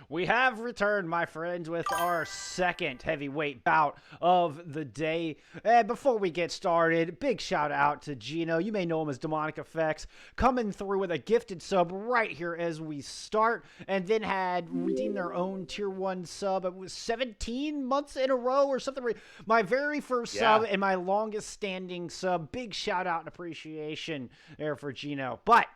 We have returned, my friends, with our second heavyweight bout of the day. And before we get started, big shout out to Gino. You may know him as Demonic Effects, coming through with a gifted sub right here as we start, and then had redeemed their own tier 1 sub. It was 17 months in a row or something. My very first sub and my longest standing sub. Big shout out and appreciation there for Gino. But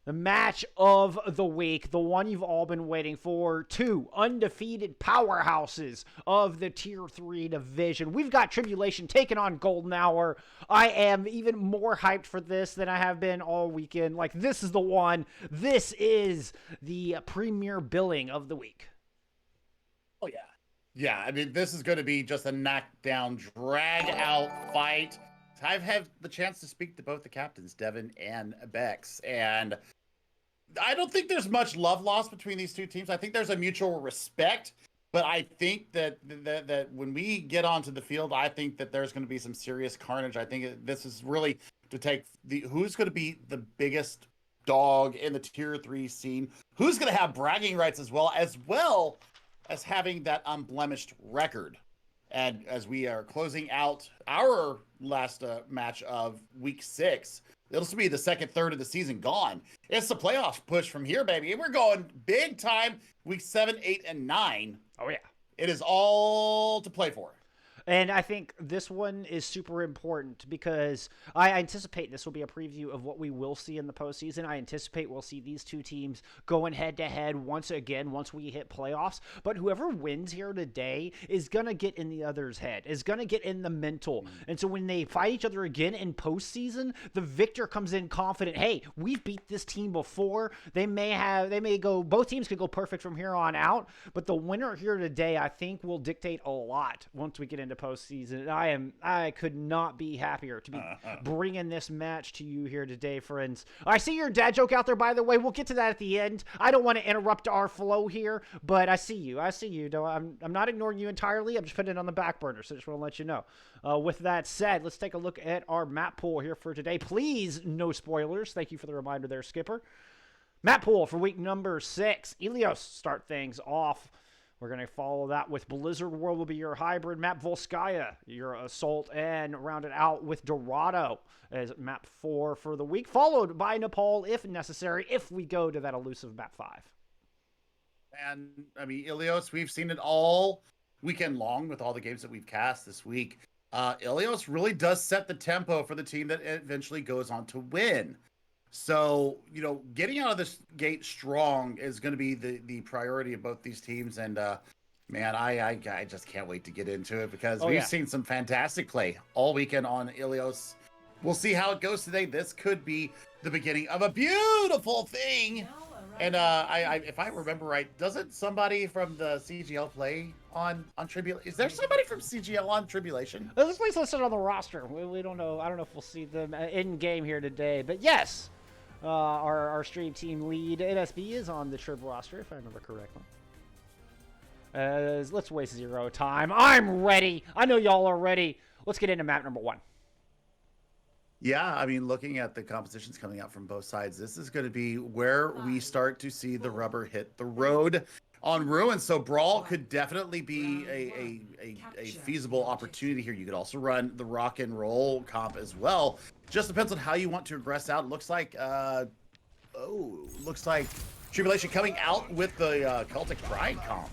the match of the week, the one you've all been waiting for, two undefeated powerhouses of the Tier 3 division. We've got Tribulation taking on Golden Hour. I am even more hyped for this than I have been all weekend. Like, this is the one. This is the premier billing of the week. Oh, yeah. Yeah, I mean, this is going to be just a knockdown, drag-out fight. I've had the chance to speak to both the captains, Devin and Bex, and I don't think there's much love lost between these two teams. I think there's a mutual respect, but I think that when we get onto the field, I think that there's going to be some serious carnage. I think this is really to take who's going to be the biggest dog in the Tier 3 scene, who's going to have bragging rights as well as having that unblemished record. And as we are closing out our last match of week 6, it'll be the second third of the season gone. It's the playoff push from here, baby. And we're going big time week 7, 8, and 9. Oh, yeah. It is all to play for. And I think this one is super important because I anticipate this will be a preview of what we will see in the postseason. I anticipate we'll see these two teams going head-to-head once again once we hit playoffs. But whoever wins here today is going to get in the other's head, is going to get in the mental. And so when they fight each other again in postseason, the victor comes in confident, hey, we've beat this team before. Both teams could go perfect from here on out. But the winner here today, I think, will dictate a lot once we get into postseason. I could not be happier to be bringing this match to you here today, friends. I see your dad joke out there, by the way. We'll get to that at the end. I don't want to interrupt our flow here, but I see you. I'm not ignoring you entirely. I'm just putting it on the back burner, so I just want to let you know. With that said, let's take a look at our map pool here for today. Please, no spoilers. Thank you for the reminder there, Skipper. Map pool for week number 6. Ilios start things off. We're going to follow that with Blizzard World will be your hybrid map, Volskaya, your assault, and round it out with Dorado as map 4 for the week, followed by Nepal if necessary, if we go to that elusive map 5. And, I mean, Ilios, we've seen it all weekend long with all the games that we've cast this week. Ilios really does set the tempo for the team that eventually goes on to win. So, getting out of this gate strong is going to be the priority of both these teams. And, man, I just can't wait to get into it because we've seen some fantastic play all weekend on Ilios. We'll see how it goes today. This could be the beginning of a beautiful thing. And if I remember right, doesn't somebody from the CGL play on Tribulation? Is there somebody from CGL on Tribulation? This place listed on the roster. We don't know. I don't know if we'll see them in game here today. But yes. Our stream team lead, NSB, is on the Trib roster, if I remember correctly. Let's waste zero time. I'm ready. I know y'all are ready. Let's get into map number 1. Yeah, I mean, looking at the compositions coming out from both sides, this is going to be where we start to see the rubber hit the road on Ruin. So Brawl could definitely be a feasible opportunity here. You could also run the rock and roll comp as well. Just depends on how you want to aggress out. Looks like Tribulation coming out with the Celtic Pride comp.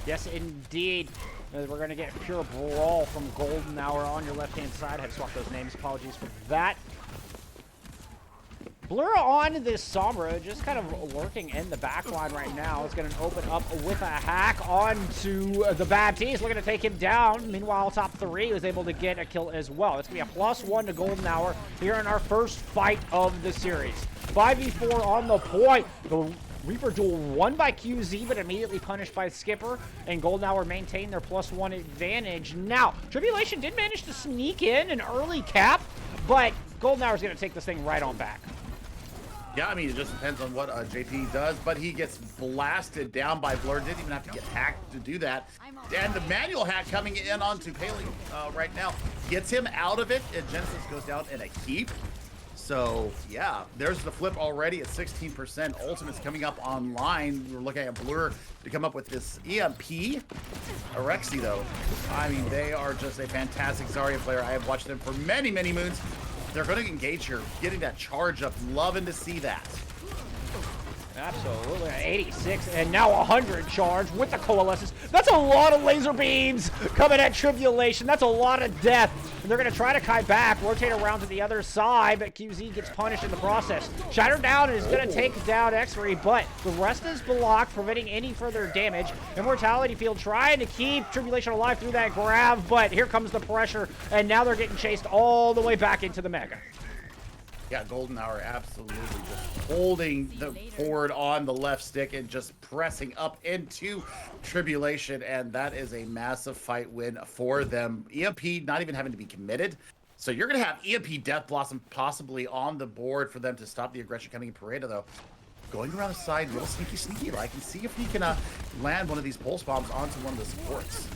Yes, indeed. We're going to get pure Brawl from Golden Hour on your left-hand side. I had to swap those names. Apologies for that. Blur on this Sombra, just kind of lurking in the back line right now. It's going to open up with a hack onto the Baptiste, looking to take him down. Meanwhile, top 3 was able to get a kill as well. It's going to be a +1 to Golden Hour here in our first fight of the series. 5v4 on the point. The Reaper duel won by QZ, but immediately punished by Skipper, and Golden Hour maintained their +1 advantage. Now, Tribulation did manage to sneak in an early cap, but Golden Hour is going to take this thing right on back. Yeah, I mean, it just depends on what JP does, but he gets blasted down by Blur. Didn't even have to get hacked to do that. And the manual hack coming in onto Paley right now gets him out of it, and Genesis goes down in a heap. So, yeah, there's the flip already at 16%. Ultimate's coming up online. We're looking at Blur to come up with this EMP. Arexi, though, I mean, they are just a fantastic Zarya player. I have watched them for many, many moons. They're going to engage here, getting that charge up. Loving to see that. Absolutely. 86 and now 100 charge with the coalescence. That's a lot of laser beams coming at Tribulation. That's a lot of death. And they're going to try to kite back, rotate around to the other side, but QZ gets punished in the process. Shatter Down is going to take down X-Ray, but the rest is blocked, preventing any further damage. Immortality Field trying to keep Tribulation alive through that grab, but here comes the pressure, and now they're getting chased all the way back into the Mega. Yeah, Golden Hour absolutely just holding the forward on the left stick and just pressing up into Tribulation, and that is a massive fight win for them. EMP not even having to be committed. So you're going to have EMP Death Blossom possibly on the board for them to stop the aggression coming in Pareda, though. Going around the side, real sneaky like, and see if he can land one of these pulse bombs onto one of the supports.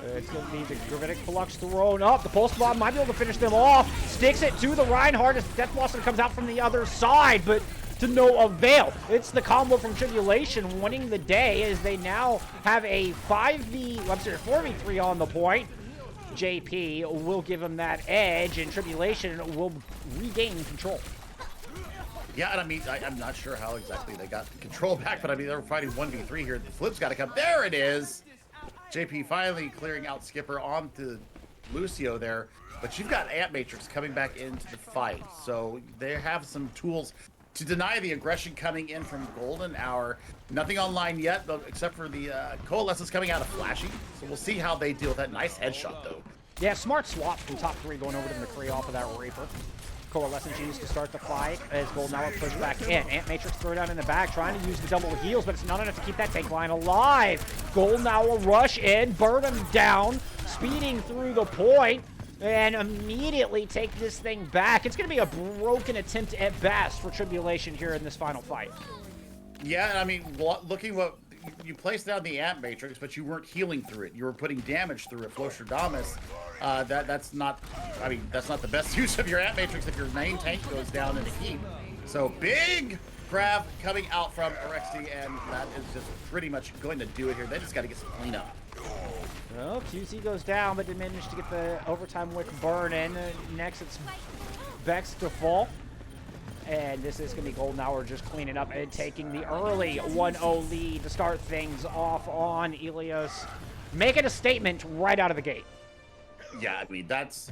It's going to be the Gravitic Flux thrown up. The Pulse Bomb might be able to finish them off. Sticks it to the Reinhardt as Death Blossom comes out from the other side, but to no avail. It's the combo from Tribulation winning the day as they now have a 4v3 on the point. JP will give him that edge, and Tribulation will regain control. Yeah, and I mean, I'm not sure how exactly they got the control back, but I mean, they were fighting 1v3 here. The flip's got to come. There it is. JP finally clearing out Skipper onto Lucio there, but you've got Ant Matrix coming back into the fight, so they have some tools to deny the aggression coming in from Golden Hour. Nothing online yet, though, except for the Coalescence coming out of Flashy, so we'll see how they deal with that. Nice headshot, though. Yeah, smart swap from top 3 going over to McCree off of that Reaper. Coalescence used to start the fight as Golden Hour pushed back in. Ant Matrix throw down in the back, trying to use the double heals, but it's not enough to keep that tank line alive. Golden Hour rush in, burn him down, speeding through the point, and immediately take this thing back. It's going to be a broken attempt at best for Tribulation here in this final fight. Yeah, and I mean, looking what you placed down the Ant Matrix, but you weren't healing through it. You were putting damage through it. Flostradamus, that's not the best use of your Ant Matrix if your main tank goes down in the heat. So big grab coming out from Arexi, and that is just pretty much going to do it here. They just got to get some cleanup. Well, QC goes down, but they managed to get the overtime wick burn in. Next, it's Vex to fall. And this is going to be Golden Hour just cleaning up and taking the early 1-0 lead to start things off on Ilios. Making a statement right out of the gate. Yeah, I mean, that's...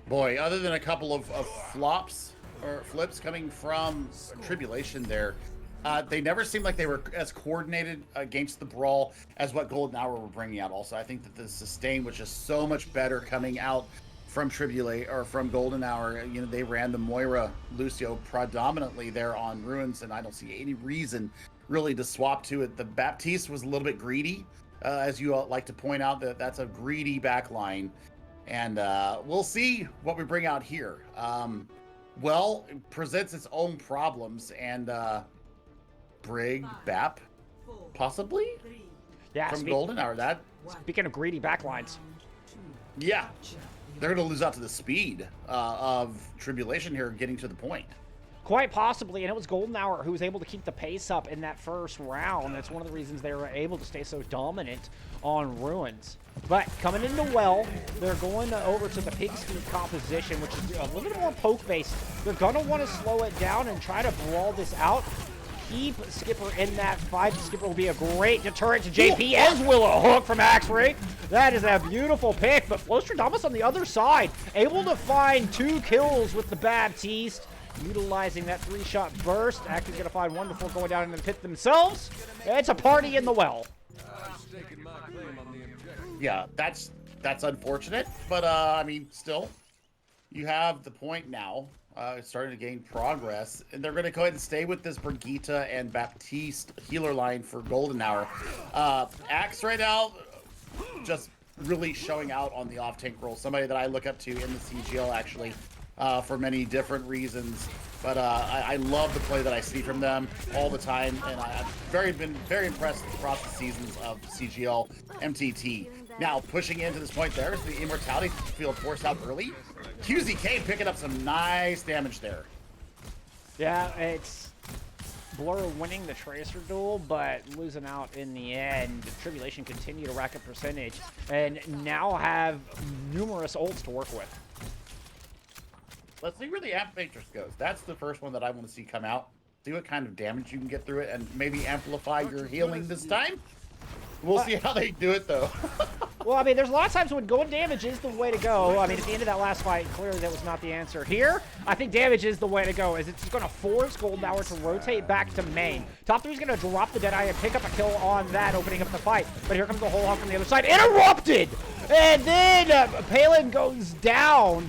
Boy, other than a couple of flops or flips coming from Tribulation there, they never seemed like they were as coordinated against the brawl as what Golden Hour were bringing out. Also, I think that the sustain was just so much better coming out from from Golden Hour. You know, they ran the Moira Lucio predominantly there on Ruins, and I don't see any reason really to swap to it. The Baptiste was a little bit greedy, as you like to point out, that's a greedy backline, and we'll see what we bring out here. Well, it presents its own problems, and Brig Bap possibly, yeah, from Golden Hour. That speaking of greedy backlines, yeah. They're going to lose out to the speed of Tribulation here getting to the point. Quite possibly, and it was Golden Hour who was able to keep the pace up in that first round. That's one of the reasons they were able to stay so dominant on Ruins. But coming into Well, they're going over to the pig speed composition, which is a little bit more poke-based. They're going to want to slow it down and try to brawl this out. Keep Skipper in that fight. Skipper will be a great deterrent to JP, as will a hook from Axray. That is a beautiful pick, but Flostradamus on the other side, able to find 2 kills with the Baptiste, utilizing that 3-shot burst. Act is going to find one before going down into the pit themselves. It's a party in the Well. Yeah, that's unfortunate, but I mean, still, you have the point now. Starting to gain progress, and they're going to go ahead and stay with this Brigitte and Baptiste healer line for Golden Hour. Axe right now, just really showing out on the off-tank role. Somebody that I look up to in the CGL, actually, for many different reasons. But I love the play that I see from them all the time, and I've been very impressed across the seasons of CGL MTT. Now, pushing into this point, there's the Immortality Field forced out early. QZK picking up some nice damage there. Yeah, it's Blur winning the Tracer duel, but losing out in the end. Tribulation continue to rack up percentage, and now have numerous ults to work with. Let's see where the Amp Matrix goes. That's the first one that I want to see come out. See what kind of damage you can get through it, and maybe amplify your healing this time. We'll see how they do it, though. Well, I mean, there's a lot of times when going damage is the way to go. I mean, at the end of that last fight, clearly that was not the answer. Here, I think damage is the way to go, as it's going to force Golden Hour to rotate back to main. Top 3 is going to drop the Deadeye and pick up a kill on that, opening up the fight. But here comes the whole hog from the other side. Interrupted! And then Palin goes down.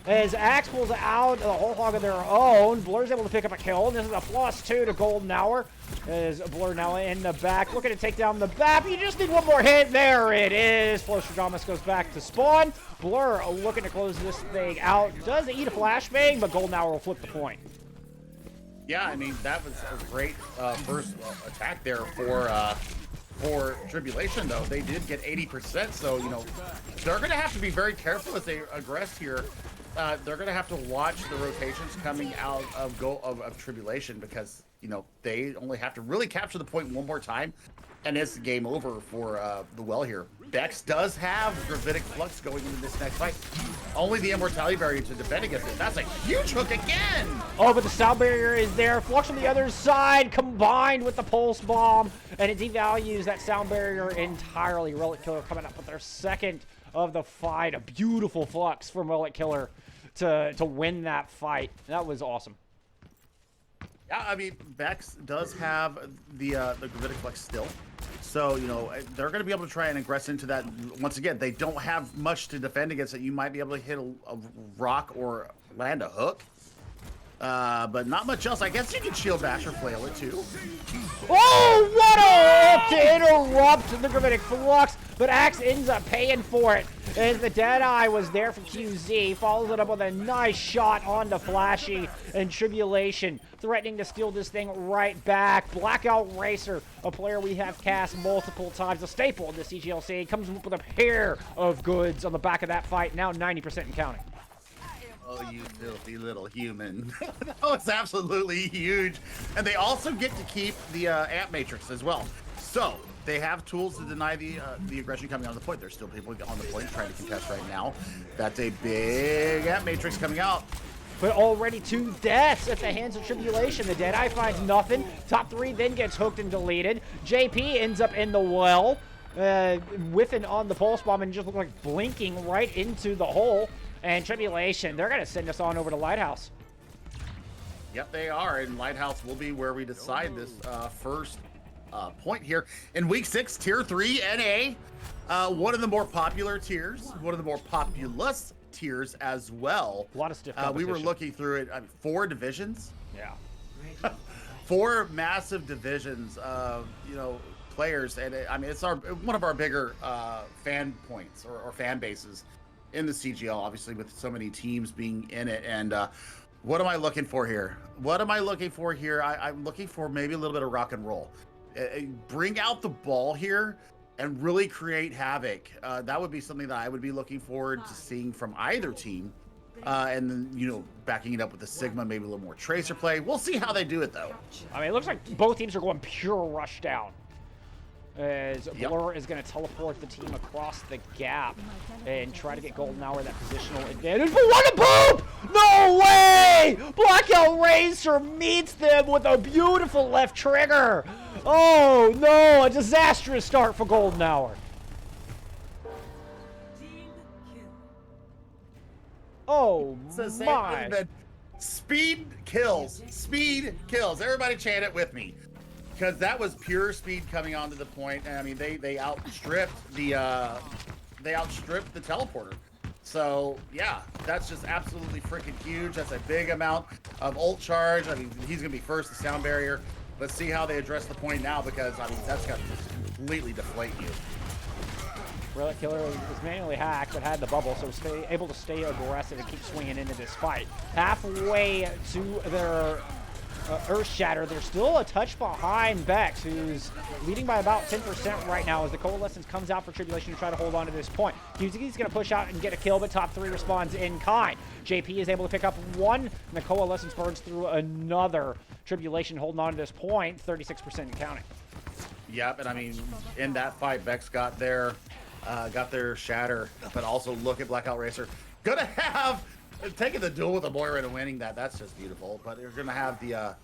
As Axe pulls out the whole hog of their own, Blur's able to pick up a kill. And this is a +2 to Golden Hour. As Blur now in the back, looking to take down the BAP. You just need one more hit. There it is. Flostradamus goes back to spawn. Blur looking to close this thing out. Does eat a flashbang, but Golden Hour will flip the point. Yeah, I mean, that was a great first attack there for Tribulation, though. They did get 80%, so, you know, they're going to have to be very careful as they aggress here. They're going to have to watch the rotations coming out of Tribulation, because, you know, they only have to really capture the point one more time, and it's game over for the well here. Bex does have Gravitic Flux going into this next fight. Only the Immortality Barrier to defend against it. That's a huge hook again! Oh, but the Sound Barrier is there. Flux on the other side, combined with the Pulse Bomb, and it devalues that Sound Barrier entirely. Relic Killer coming up with their second of the fight. A beautiful Flux from Relic Killer to win that fight. That was awesome. Yeah, I mean, Bex does have the Gravitic Flex still. So, you know, they're going to be able to try and aggress into that. Once again, they don't have much to defend against it. You might be able to hit a rock or land a hook. But not much else. I guess you can shield bash or flail it too. Oh, what a hook to interrupt the Gravitic Flux, but Axe ends up paying for it. As the Deadeye was there for QZ, follows it up with a nice shot on the Flashy, and Tribulation threatening to steal this thing right back. Blackout Racer, a player we have cast multiple times, a staple in the CGL scene, comes up with a pair of goods on the back of that fight, now 90% and counting. Oh, you filthy little human. That was absolutely huge. And they also get to keep the Amp Matrix as well. So they have tools to deny the aggression coming on the point. There's still people on the point trying to contest right now. That's a big Amp Matrix coming out. But already 2 deaths at the hands of Tribulation. The Deadeye finds nothing. Top 3 then gets hooked and deleted. JP ends up in the well, whiffing on the Pulse Bomb and just looked like blinking right into the hole. And Tribulation, they're going to send us on over to Lighthouse. Yep, they are. And Lighthouse will be where we decide this first point here. In Week 6, Tier 3 NA. One of the more popular tiers. One of the more populous tiers as well. A lot of stiff we were looking through it. I mean, 4 divisions. Yeah. 4 massive divisions of, you know, players. And I mean, it's one of our bigger fan points or fan bases in the CGL, obviously, with so many teams being in it. And what am I looking for here? What am I looking for here? I'm looking for maybe a little bit of rock and roll. Bring out the ball here and really create havoc. That would be something that I would be looking forward to seeing from either team. And then, you know, backing it up with the Sigma, maybe a little more Tracer play. We'll see how they do it, though. I mean, it looks like both teams are going pure rush down. As Blur is going to teleport the team across the gap and try to get Golden Hour that positional advantage. But what a boom! No way! Blackout Racer meets them with a beautiful left trigger. Oh no, a disastrous start for Golden Hour. Oh my. Speed kills. Speed kills. Everybody chant it with me. Because that was pure speed coming onto the point, and I mean they outstripped the teleporter. So yeah, that's just absolutely freaking huge. That's a big amount of ult charge. I mean, he's gonna be first, the sound barrier. Let's see how they address the point now, because I mean that's gonna just completely deflate you. Relic Killer was manually hacked, but had the bubble, so was able to stay aggressive and keep swinging into this fight. Halfway to their Earth Shatter. They're still a touch behind Bex, who's leading by about 10% right now as the Coalescence comes out for Tribulation to try to hold on to this point. Yuzuki's going to push out and get a kill, but top 3 responds in kind. JP is able to pick up 1, and the Coalescence burns through another. Tribulation holding on to this point, 36% and counting. Yep, and I mean, in that fight, Bex got their shatter, but also look at Blackout Racer. Gonna have taking the duel with the Moira and winning that. That's just beautiful. But you're gonna have the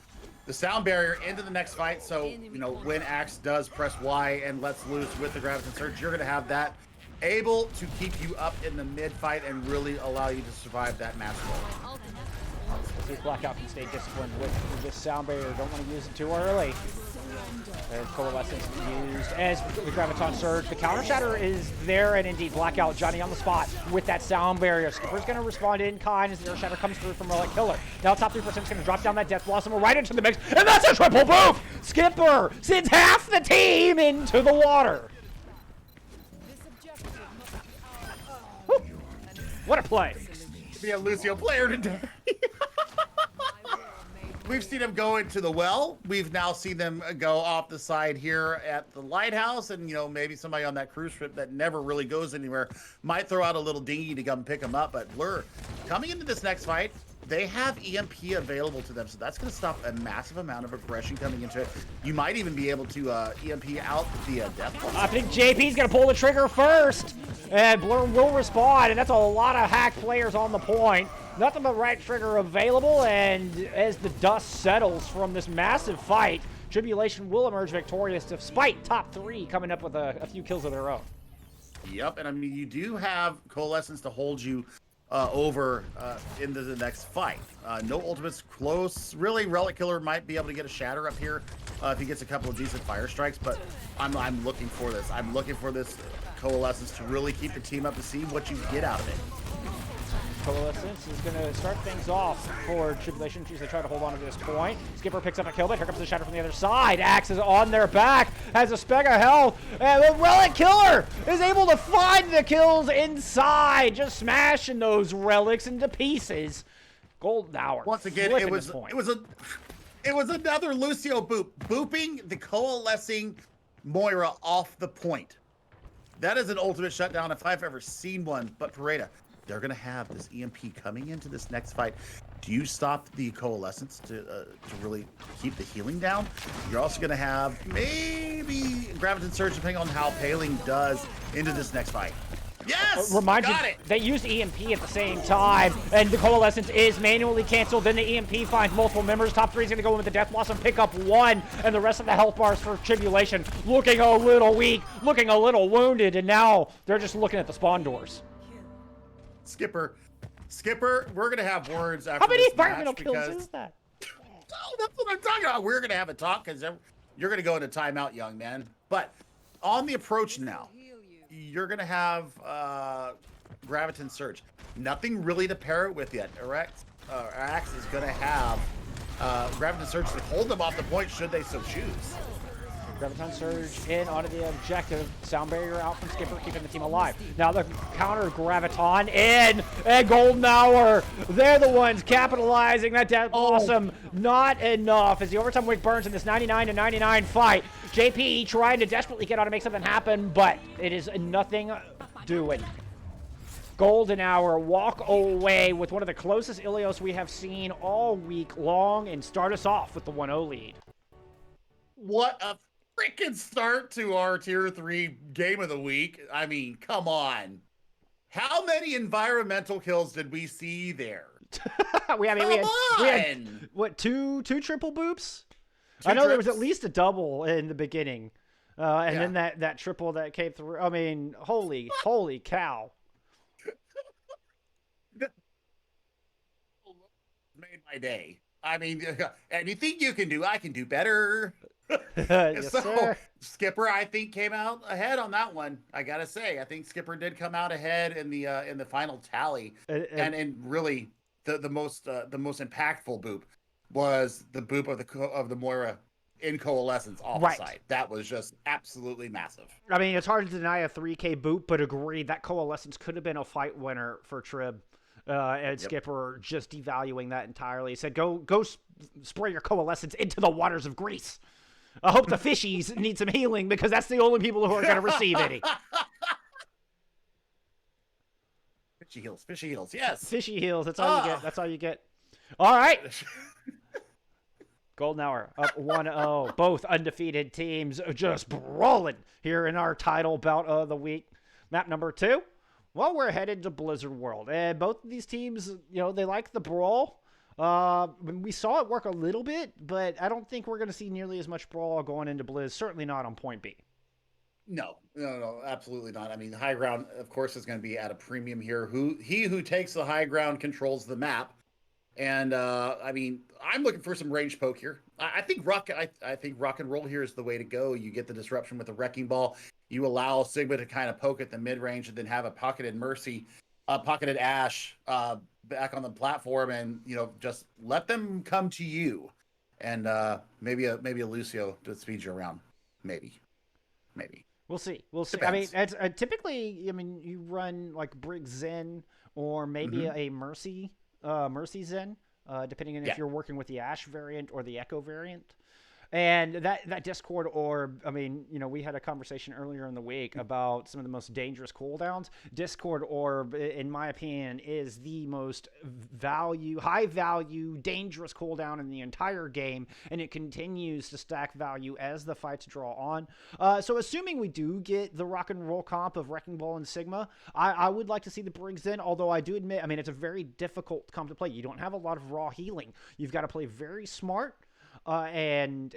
sound barrier into the next fight. So you know when Axe does press Y and lets loose with the Graviton Surge, you're gonna have that able to keep you up in the mid fight and really allow you to survive that match roll. Let's see if Blackout can stay disciplined with this sound barrier. Don't want to use it too early. And Coalescence used as the Graviton Surge. The counter shatter is there, and indeed Blackout, Johnny on the spot with that sound barrier. Skipper's going to respond in kind as the air shatter comes through from Relic Killer. Now top 3% is going to drop down that Death Blossom right into the mix, and that's a triple boom! Skipper sends half the team into the water. Woo. What a play. Be a Lucio player today. We've seen them go into the well. We've now seen them go off the side here at the lighthouse, and you know maybe somebody on that cruise ship that never really goes anywhere might throw out a little dinghy to come pick them up. But Blur, coming into this next fight, they have EMP available to them, so that's going to stop a massive amount of aggression coming into it. You might even be able to EMP out the Death Blossom. I think JP's going to pull the trigger first, and Blur will respond, and that's a lot of hack players on the point. Nothing but right trigger available, and as the dust settles from this massive fight, Tribulation will emerge victorious despite top 3 coming up with a few kills of their own. Yep, and I mean, you do have Coalescence to hold you over into the next fight. No ultimates close. Really, Relic Killer might be able to get a shatter up here if he gets a couple of decent fire strikes, but I'm looking for this. I'm looking for this Coalescence to really keep the team up to see what you get out of it. Coalescence is going to start things off for Tribulation. She's going to try to hold on to this point. Skipper picks up a kill, but here comes the shatter from the other side. Axe is on their back, has a spec of health, and the Relic Killer is able to find the kills inside, just smashing those relics into pieces. Golden Hour. Once again, it was another Lucio boop, booping the coalescing Moira off the point. That is an ultimate shutdown if I've ever seen one. But Pareda, they're going to have this EMP coming into this next fight. Do you stop the Coalescence to really keep the healing down? You're also going to have maybe Graviton Surge, depending on how Paling does into this next fight. Yes! Remind you, they used EMP at the same time, and the Coalescence is manually canceled. Then the EMP finds multiple members. Top 3 is going to go in with the Death Blossom, pick up 1, and the rest of the health bars for Tribulation looking a little weak, looking a little wounded, and now they're just looking at the spawn doors. Skipper, we're going to have words after How many this environmental match kills because... is that? Oh, that's what I'm talking about. We're going to have a talk because you're going to go into timeout, young man. But on the approach now, you're going to have Graviton Surge. Nothing really to pair it with yet. Axe is going to have Graviton Surge to hold them off the point should they so choose. Graviton Surge in onto the objective. Sound barrier out from Skipper, keeping the team alive. Now the counter Graviton in, and Golden Hour. They're the ones capitalizing. That Death Blossom not enough as the overtime wake burns in this 99-99 fight. JP trying to desperately get on to make something happen, but it is nothing doing. Golden Hour walk away with one of the closest Ilios we have seen all week long and start us off with the 1-0 lead. What a freaking start to our Tier 3 game of the week. I mean, come on. How many environmental kills did we see there? we had what, two triple boops? I know there was at least a double in the beginning. And then that triple that came through. I mean, holy cow. Made my day. I mean, anything you can do, I can do better. Yes, sir. Skipper, I think, came out ahead on that one. I gotta say, I think Skipper did come out ahead in the final tally, and really the most impactful boop was the boop of the Moira in Coalescence off the side. That was just absolutely massive. I mean, it's hard to deny a 3K boop, but agree that Coalescence could have been a fight winner for Trib. And Yep. Skipper just devaluing that entirely. He said, go spray your coalescence into the waters of Greece. I hope the fishies need some healing because that's the only people who are going to receive any. Fishy heals, yes. Fishy heals, that's all you get. That's all you get. All right. Golden Hour up 1-0. Both undefeated teams just brawling here in our title bout of the week. Map number 2. Well, we're headed to Blizzard World. And both of these teams, they like the brawl. We saw it work a little bit, but I don't think we're going to see nearly as much brawl going into Blizz. Certainly not on point B. No, absolutely not. I mean, the high ground, of course, is going to be at a premium here. Who takes the high ground controls the map. And I mean, I'm looking for some range poke here. I think rock and roll here is the way to go. You get the disruption with the wrecking ball. You allow Sigma to kind of poke at the mid range, and then have a pocketed Mercy, pocketed Ash back on the platform, and just let them come to you. And maybe a Lucio to speed you around. Maybe. We'll see. Depends. I mean, typically, you run like Brig Zen or maybe a Mercy Zen, depending on if you're working with the Ash variant or the Echo variant. And that Discord orb, I mean, we had a conversation earlier in the week about some of the most dangerous cooldowns. Discord orb, in my opinion, is the most high value, dangerous cooldown in the entire game, and it continues to stack value as the fights draw on. So assuming we do get the rock and roll comp of Wrecking Ball and Sigma, I would like to see the Briggs in, although I do admit, it's a very difficult comp to play. You don't have a lot of raw healing. You've got to play very smart. And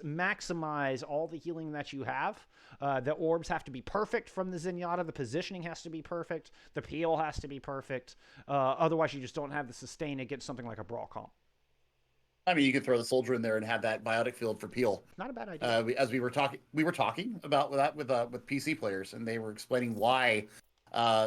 maximize all the healing that you have. The orbs have to be perfect from the Zenyatta. The positioning has to be perfect. The peel has to be perfect. Otherwise, you just don't have the sustain against something like a brawl comp. I mean, you could throw the soldier in there and have that biotic field for peel. Not a bad idea. We were talking about that with PC players, and they were explaining why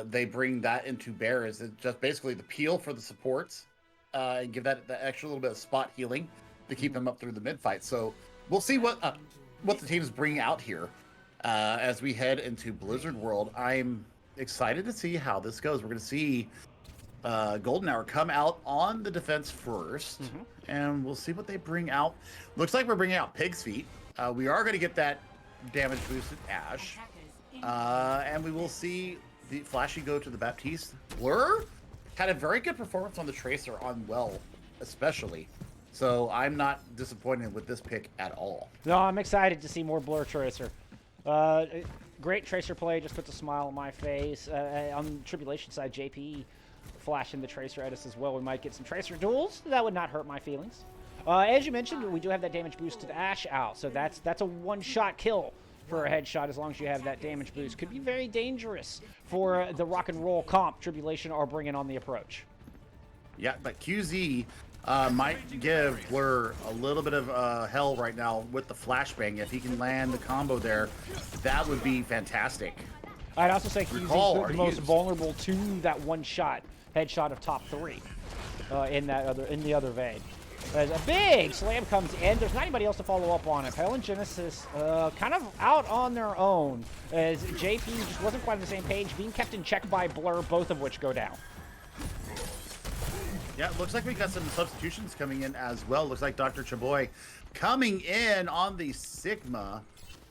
they bring that into bear. Is it just basically the peel for the supports and give that extra little bit of spot healing to keep them up through the mid fight. So we'll see what the teams bring out here as we head into Blizzard World. I'm excited to see how this goes. We're going to see Golden Hour come out on the defense first, and we'll see what they bring out. Looks like we're bringing out Pig's Feet. We are going to get that damage boosted Ash, and we will see the Flashy go to the Baptiste. Blur had a very good performance on the Tracer on Well, especially. So I'm not disappointed with this pick at all. No, I'm excited to see more Blur Tracer. Great Tracer play, just puts a smile on my face. On the Tribulation side, JP flashing the Tracer at us as well. We might get some Tracer duels. That would not hurt my feelings. As you mentioned, we do have that damage boosted Ash out, so that's a one-shot kill for a headshot as long as you have that damage boost. Could be very dangerous for the rock and roll comp Tribulation are bringing on the approach. Yeah, but QZ might give Blur a little bit of hell right now with the flashbang. If he can land the combo there, that would be fantastic. I'd also say QZ is the most vulnerable to that one-shot headshot of top 3 in the other vein. As a big slam comes in, there's not anybody else to follow up on it. Hell and Genesis kind of out on their own, as JP just wasn't quite on the same page, being kept in check by Blur, both of which go down. Yeah, it looks like we got some substitutions coming in as well. Looks like Dr. Chaboy coming in on the Sigma,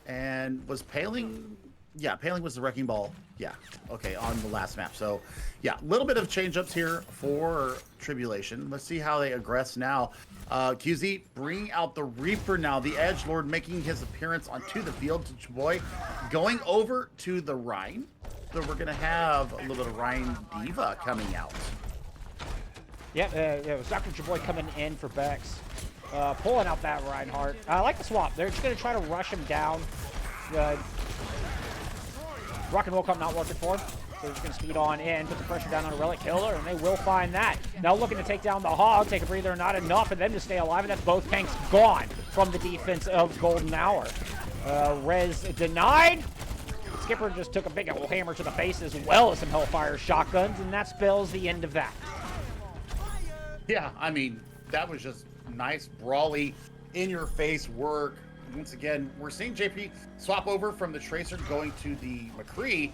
and was Paling... Yeah, Paling was the Wrecking Ball. Yeah, okay, on the last map. So, yeah, a little bit of change-ups here for Tribulation. Let's see how they aggress now. QZ bringing out the Reaper now. The Edgelord making his appearance onto the field to Chaboy. Going over to the Rhine. So we're going to have a little bit of Rhine Diva coming out. Yep, it was Dr. Chaboy coming in for Bex. Pulling out that Reinhardt. I like the swap. They're just going to try to rush him down. Rock and roll comp not working for him. So they're just going to speed on in, put the pressure down on a Relic Killer, and they will find that. Now looking to take down the Hog, take a breather, not enough for them to stay alive, and that's both tanks gone from the defense of Golden Hour. Rez denied. Skipper just took a big old hammer to the face as well as some Hellfire shotguns, and that spells the end of that. Yeah, I mean, that was just nice, brawly, in-your-face work. Once again, we're seeing JP swap over from the Tracer going to the McCree,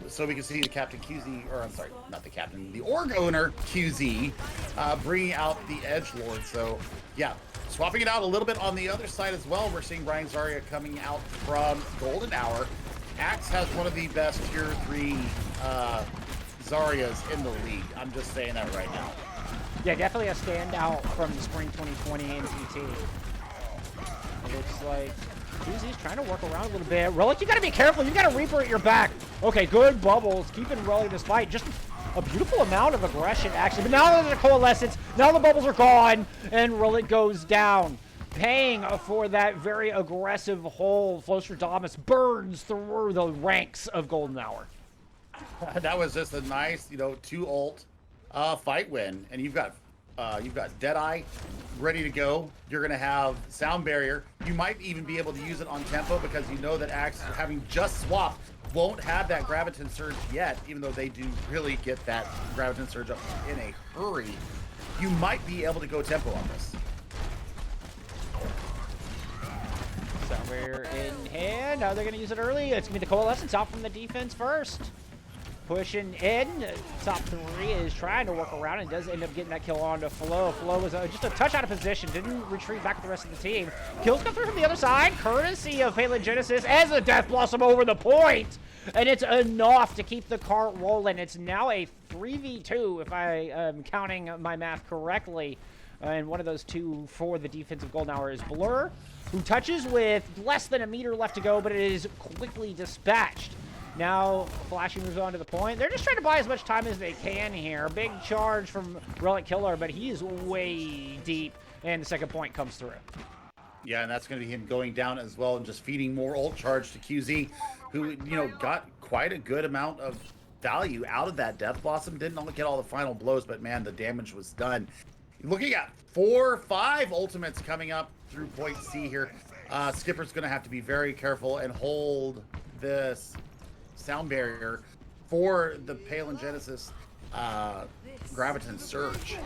so we can see the Captain QZ, or I'm sorry, not the Captain, the Org owner QZ, bringing out the Edgelord. So yeah, swapping it out a little bit on the other side as well. We're seeing Brian Zarya coming out from Golden Hour. Axe has one of the best tier 3 Zaryas in the league. I'm just saying that right now. Yeah, definitely a standout from the spring 2020 MTT. It looks like QZ's trying to work around a little bit. Relic, you gotta be careful. You got a Reaper at your back. Okay, good bubbles. Keeping Relic in this fight. Just a beautiful amount of aggression, actually. But now there's a Coalescence. Now the bubbles are gone, and Relic goes down. Paying for that very aggressive hold. Flosstradamus burns through the ranks of Golden Hour. That was just a nice, 2 ult fight win, and you've got Deadeye ready to go. You're gonna have Sound Barrier. You might even be able to use it on tempo because you know that Axe, having just swapped, won't have that Graviton Surge yet, even though they do really get that Graviton Surge up in a hurry. You might be able to go tempo on this. Sound Barrier in hand. Now they're going to use it early. It's going to be the Coalescence out from the defense first. Pushing in. Top 3 is trying to work around and does end up getting that kill onto Flo. Flo was just a touch out of position. Didn't retreat back with the rest of the team. Kills come through from the other side. Courtesy of Paleogenesis as a Death Blossom over the point. And it's enough to keep the cart rolling. It's now a 3v2 if I am counting my math correctly. And one of those 2 for the defensive Golden Hour is Blur, who touches with less than a meter left to go, but it is quickly dispatched. Now, Flashy moves on to the point. They're just trying to buy as much time as they can here. Big charge from Relic Killer, but he is way deep, and the second point comes through. Yeah, and that's going to be him going down as well and just feeding more ult charge to QZ, who, got quite a good amount of value out of that Death Blossom. Didn't only get all the final blows, but man, the damage was done. Looking at 4 or 5 ultimates coming up through point C here. Skipper's going to have to be very careful and hold this Sound Barrier for the Paleogenesis Graviton Surge.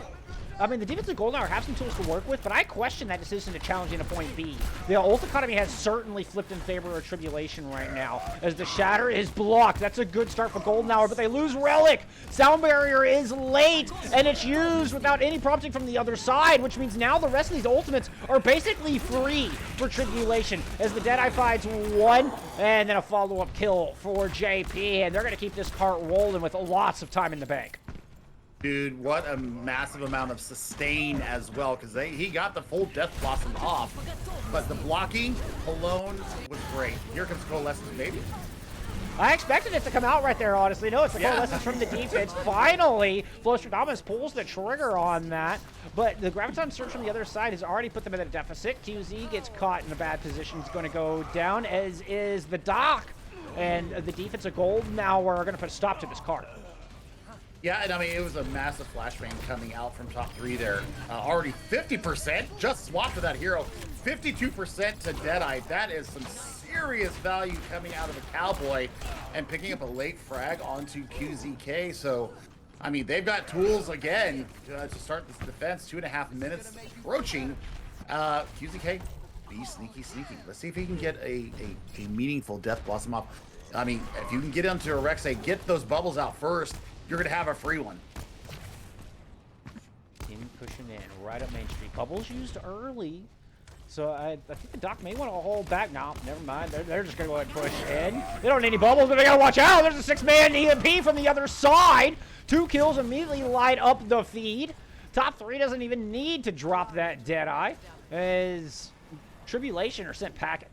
I mean, the defensive Golden Hour have some tools to work with, but I question that decision to challenge into point B. The ult economy has certainly flipped in favor of Tribulation right now, as the Shatter is blocked. That's a good start for Golden Hour, but they lose Relic. Sound Barrier is late, and it's used without any prompting from the other side, which means now the rest of these ultimates are basically free for Tribulation, as the Deadeye finds 1, and then a follow-up kill for JP, and they're going to keep this cart rolling with lots of time in the bank. Dude, what a massive amount of sustain as well, because he got the full Death Blossom off, but the blocking alone was great. Here comes Coalescence, baby. I expected it to come out right there, honestly. No, it's the Coalescence from the defense. Finally, Flosstradamus pulls the trigger on that, but the Graviton Surge from the other side has already put them at a deficit. QZ gets caught in a bad position. He's going to go down, as is the Doc, and the defensive Golden Hour are going to put a stop to this card. Yeah, and I mean, it was a massive flashbang coming out from top 3 there. Already 50%, just swapped to that hero. 52% to Deadeye. That is some serious value coming out of a Cowboy and picking up a late frag onto QZK. So, I mean, they've got tools again to start this defense. 2.5 minutes approaching. QZK, be sneaky. Let's see if he can get a meaningful Death Blossom up. I mean, if you can get into a Rek'Sai, get those bubbles out first. You're going to have a free one. Team pushing in right up Main Street. Bubbles used early. So I think the Doc may want to hold back. No, never mind. They're just going to go ahead and push in. They don't need any bubbles, but they got to watch out. There's a 6-man EMP from the other side. 2 kills immediately light up the feed. Top 3 doesn't even need to drop that Deadeye, as Tribulation are sent packing.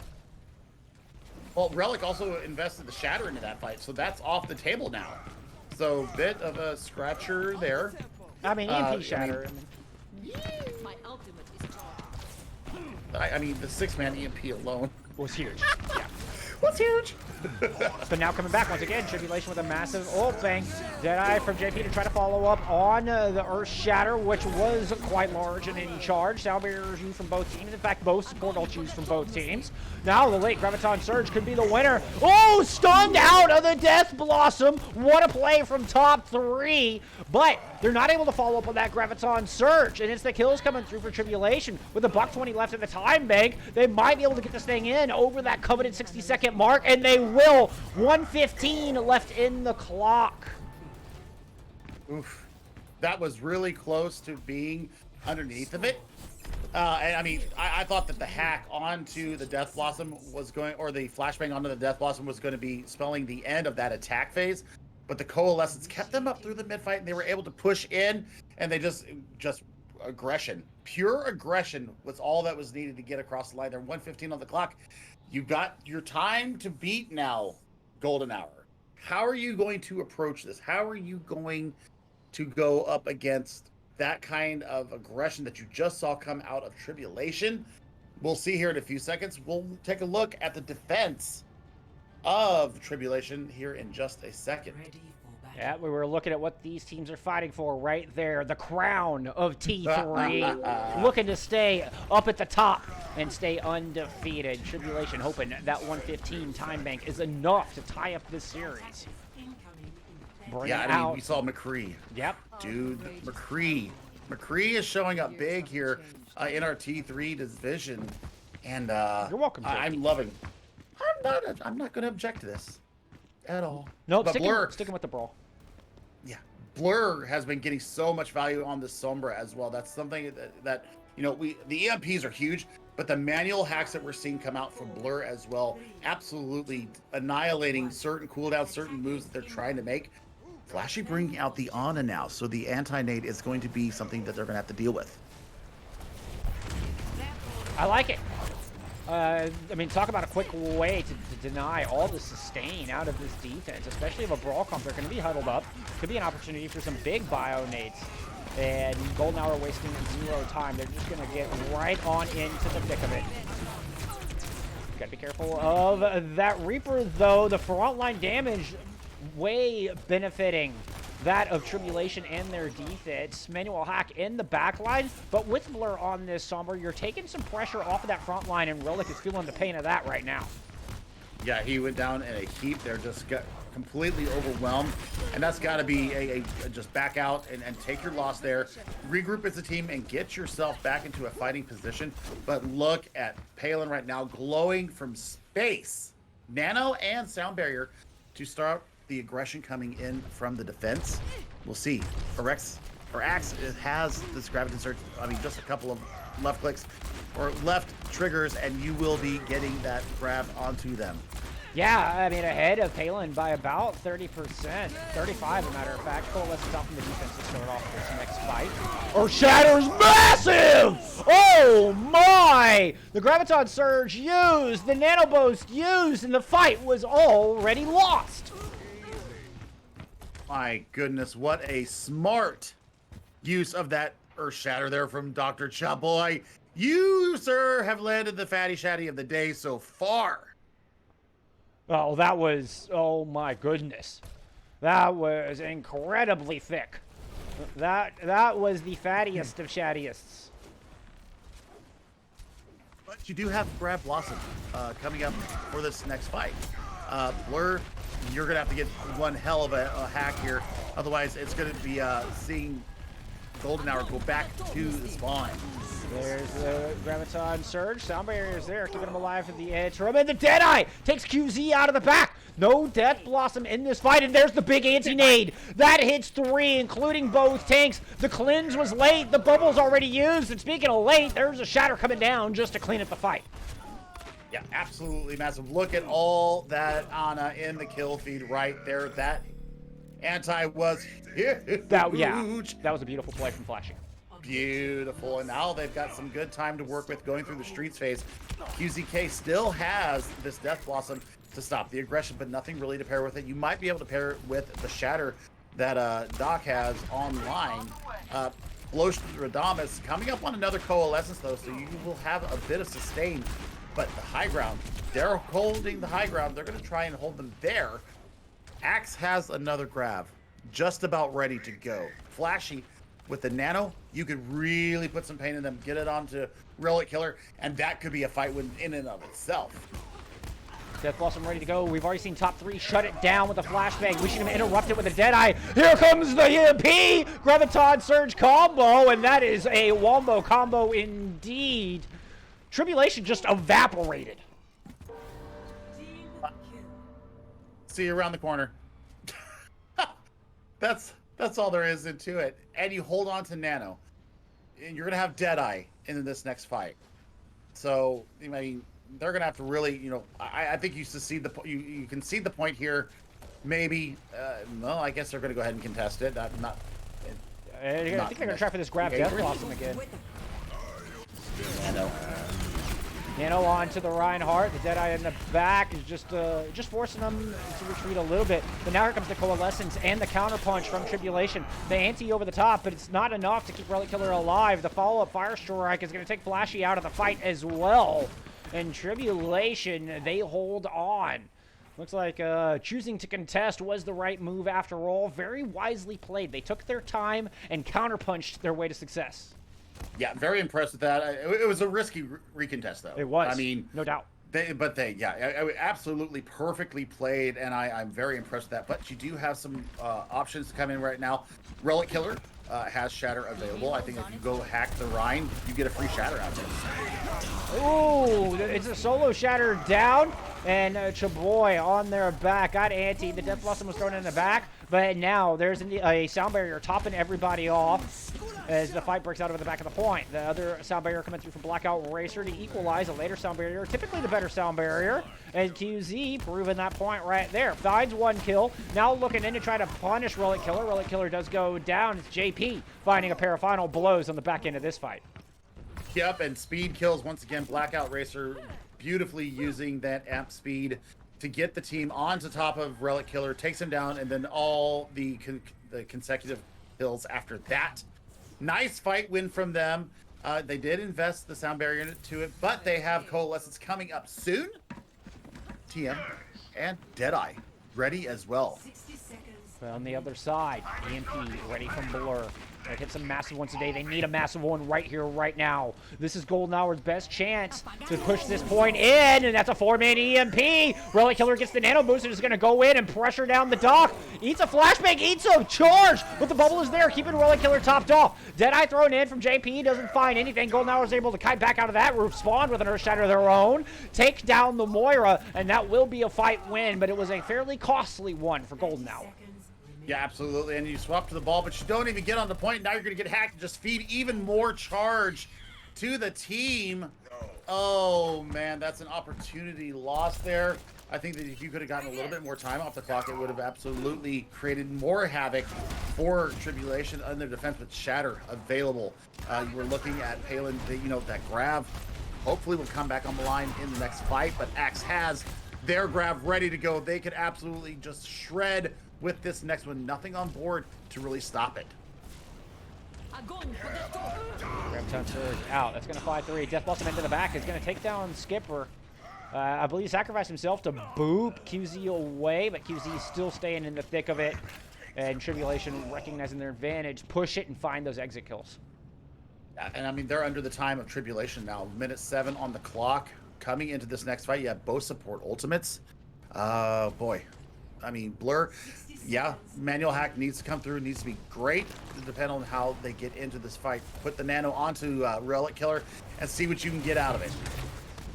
Well, Relic also invested the Shatter into that fight, so that's off the table now. So, bit of a scratcher there. I mean, EMP Shatter. My ultimate is charged. I mean, the 6-man EMP alone was huge. Yeah. was huge. But now coming back once again, Tribulation with a massive ult bang. Deadeye from JP to try to follow up on the Earth Shatter, which was quite large and in charge. Sound Barriers used from both teams. In fact, both support ults used from both teams. Now the late Graviton Surge could be the winner. Oh, stunned out of the Death Blossom. What a play from top 3. But they're not able to follow up on that Graviton Surge. And it's the kills coming through for Tribulation. With a $120 left in the time bank, they might be able to get this thing in over that coveted 60-second 2-second mark, and they will. 1:15 left in the clock. Oof. That was really close to being underneath of it. And I mean, I thought that the hack onto the Death Blossom was going, or the flashbang onto the Death Blossom was going to be spelling the end of that attack phase. But the Coalescence kept them up through the mid-fight, and they were able to push in, and they just aggression. Pure aggression was all that was needed to get across the line there. 1:15 on the clock. You got your time to beat now, Golden Hour. How are you going to approach this? How are you going to go up against that kind of aggression that you just saw come out of Tribulation? We'll see here in a few seconds. We'll take a look at the defense of Tribulation here in just a second. Yeah, we were looking at what these teams are fighting for right there. The crown of T3. Looking to stay up at the top and stay undefeated. Tribulation hoping that 1:15 time bank is enough to tie up this series. Yeah, I mean, we saw McCree. Yep. Dude, McCree. McCree is showing up big here in our T3 division. And you're welcome, I'm loving. I'm not going to object to this at all. No, but sticking with the brawl. Yeah, Blur has been getting so much value on the Sombra as well. That's something that you know, the EMPs are huge, but the manual hacks that we're seeing come out from Blur as well, absolutely annihilating certain cooldowns, certain moves that they're trying to make. Flashy bringing out the Ana now, so the anti-nade is going to be something that they're going to have to deal with. I like it. I mean, talk about a quick way to deny all the sustain out of this defense, especially if a brawl comes. They're going to be huddled up. Could be an opportunity for some big bio nades. And Golden Hour wasting 0 time. They're just going to get right on into the thick of it. Got to be careful of that Reaper, though. The frontline damage way benefiting that of Tribulation and their defense. Manual hack in the back line, but with Blur on this Sombra, you're taking some pressure off of that front line, and Relic is feeling the pain of that right now. Yeah, he went down in a heap there, just got completely overwhelmed, and that's got to be a just back out and take your loss there, regroup as a team, and get yourself back into a fighting position. But look at Palin right now, glowing from space. Nano and Sound Barrier to start the aggression coming in from the defense. We'll see. Axe has this gravity surge. I mean, just a couple of left clicks or left triggers, and you will be getting that grab onto them. Yeah, I mean, ahead of Palin by about 30%, 35 as a matter of fact. Coalesces out from the defense to start off this next fight. Shatter's massive! Oh my! The Graviton Surge used, the Nano Boost used, and the fight was already lost. My goodness, what a smart use of that Earth Shatter there from Dr. Chaboy. You, sir, have landed the fatty shatty of the day so far. Oh, that was, oh my goodness. That was incredibly thick. That was the fattiest of shattiest. But you do have Grab Blossom coming up for this next fight. Blur, you're going to have to get one hell of a hack here. Otherwise, it's going to be seeing Golden Hour go back to the spawn. There's the Graviton Surge. Sound Barrier is there, keeping him alive at the edge. And the Deadeye takes QZ out of the back. No Death Blossom in this fight, and there's the big anti-nade. That hits 3, including both tanks. The cleanse was late. The bubble's already used. And speaking of late, there's a Shatter coming down just to clean up the fight. Yeah, absolutely massive. Look at all that Ana in the kill feed right there. That anti was huge. That was a beautiful play from Flashy. Beautiful. And now they've got some good time to work with going through the streets phase. QZK still has this Death Blossom to stop the aggression, but nothing really to pair with it. You might be able to pair it with the Shatter that Doc has online. Blosh Radamus coming up on another Coalescence, though, so you will have a bit of sustain. But the high ground, they're holding the high ground. They're going to try and hold them there. Axe has another grab, just about ready to go. Flashy with the Nano, you could really put some pain in them, get it onto Relic Killer, and that could be a fight win in and of itself. Death Blossom ready to go. We've already seen top 3 shut it down with a flashbang. We should have interrupted with a Deadeye. Here comes the EMP! Graviton Surge combo, and that is a Wombo combo indeed. Tribulation just evaporated. See you around the corner. That's all there is into it. And you hold on to Nano. And you're gonna have Deadeye in this next fight. So I mean, they're gonna have to really, you know, I think you you can see the point here. Maybe, well, I guess they're gonna go ahead and contest it. I think they're gonna try for this grab Death Blossom again. Nano. Nano on to the Reinhardt. The Deadeye in the back is just forcing them to retreat a little bit. But now here comes the Coalescence and the counterpunch from Tribulation. The ante over the top, but it's not enough to keep Relic Killer alive. The follow-up Fire Strike is going to take Flashy out of the fight as well. And Tribulation, they hold on. Looks like choosing to contest was the right move after all. Very wisely played. They took their time and counterpunched their way to success. Yeah, very impressed with that. It was a risky recontest, though. It was. I mean, no doubt. Absolutely perfectly played, and I'm very impressed with that. But you do have some options to come in right now. Relic Killer has Shatter available. I think if you go hack the Rhine, you get a free Shatter out there. Ooh, it's a solo Shatter down, and Chaboy on their back. Got anti. The Death Blossom was thrown in the back, but now there's a sound barrier topping everybody off as the fight breaks out over the back of the point. The other sound barrier coming through from Blackout Racer to equalize a later sound barrier, typically the better sound barrier, and QZ proving that point right there. Finds one kill, now looking in to try to punish Relic Killer. Relic Killer does go down. It's JP finding a pair of final blows on the back end of this fight. Yep, and speed kills once again. Blackout Racer beautifully using that amp speed to get the team onto top of Relic Killer, takes him down, and then all the consecutive kills after that. Nice fight win from them. They did invest the sound barrier into it, but they have Coalescence coming up soon. TM and Deadeye ready as well. But on the other side, EMP ready from Blur. They hit some massive ones today. They need a massive one right here, right now. This is Golden Hour's best chance to push this point in, and that's a 4-man EMP. Relic Killer gets the nano boost and is going to go in and pressure down the dock. Eats a flashbang, eats a charge, but the bubble is there, keeping Relic Killer topped off. Deadeye thrown in from JP, doesn't find anything. Golden Hour is able to kite back out of that roof, spawn with an Earth Shatter of their own, take down the Moira, and that will be a fight win, but it was a fairly costly one for Golden Hour. Yeah, absolutely. And you swap to the ball, but you don't even get on the point. Now you're going to get hacked and just feed even more charge to the team. Oh, man, that's an opportunity lost there. I think that if you could have gotten a little bit more time off the clock, it would have absolutely created more havoc for Tribulation under defense with Shatter available. You were looking at Palin, that grab hopefully will come back on the line in the next fight, but Axe has their grab ready to go. They could absolutely just shred with this next one. Nothing on board to really stop it. Grab Tunter out. That's going to fly 3. Death Blossom into the back is going to take down Skipper. I believe he sacrificed himself to boop QZ away, but QZ is still staying in the thick of it. And Tribulation, recognizing their advantage, push it and find those exit kills. And I mean, they're under the time of Tribulation now. Minute 7 on the clock. Coming into this next fight, you have both support ultimates. Boy. I mean, Blur, yeah, manual hack needs to come through, needs to be great, to depend on how they get into this fight. Put the nano onto Relic Killer and see what you can get out of it.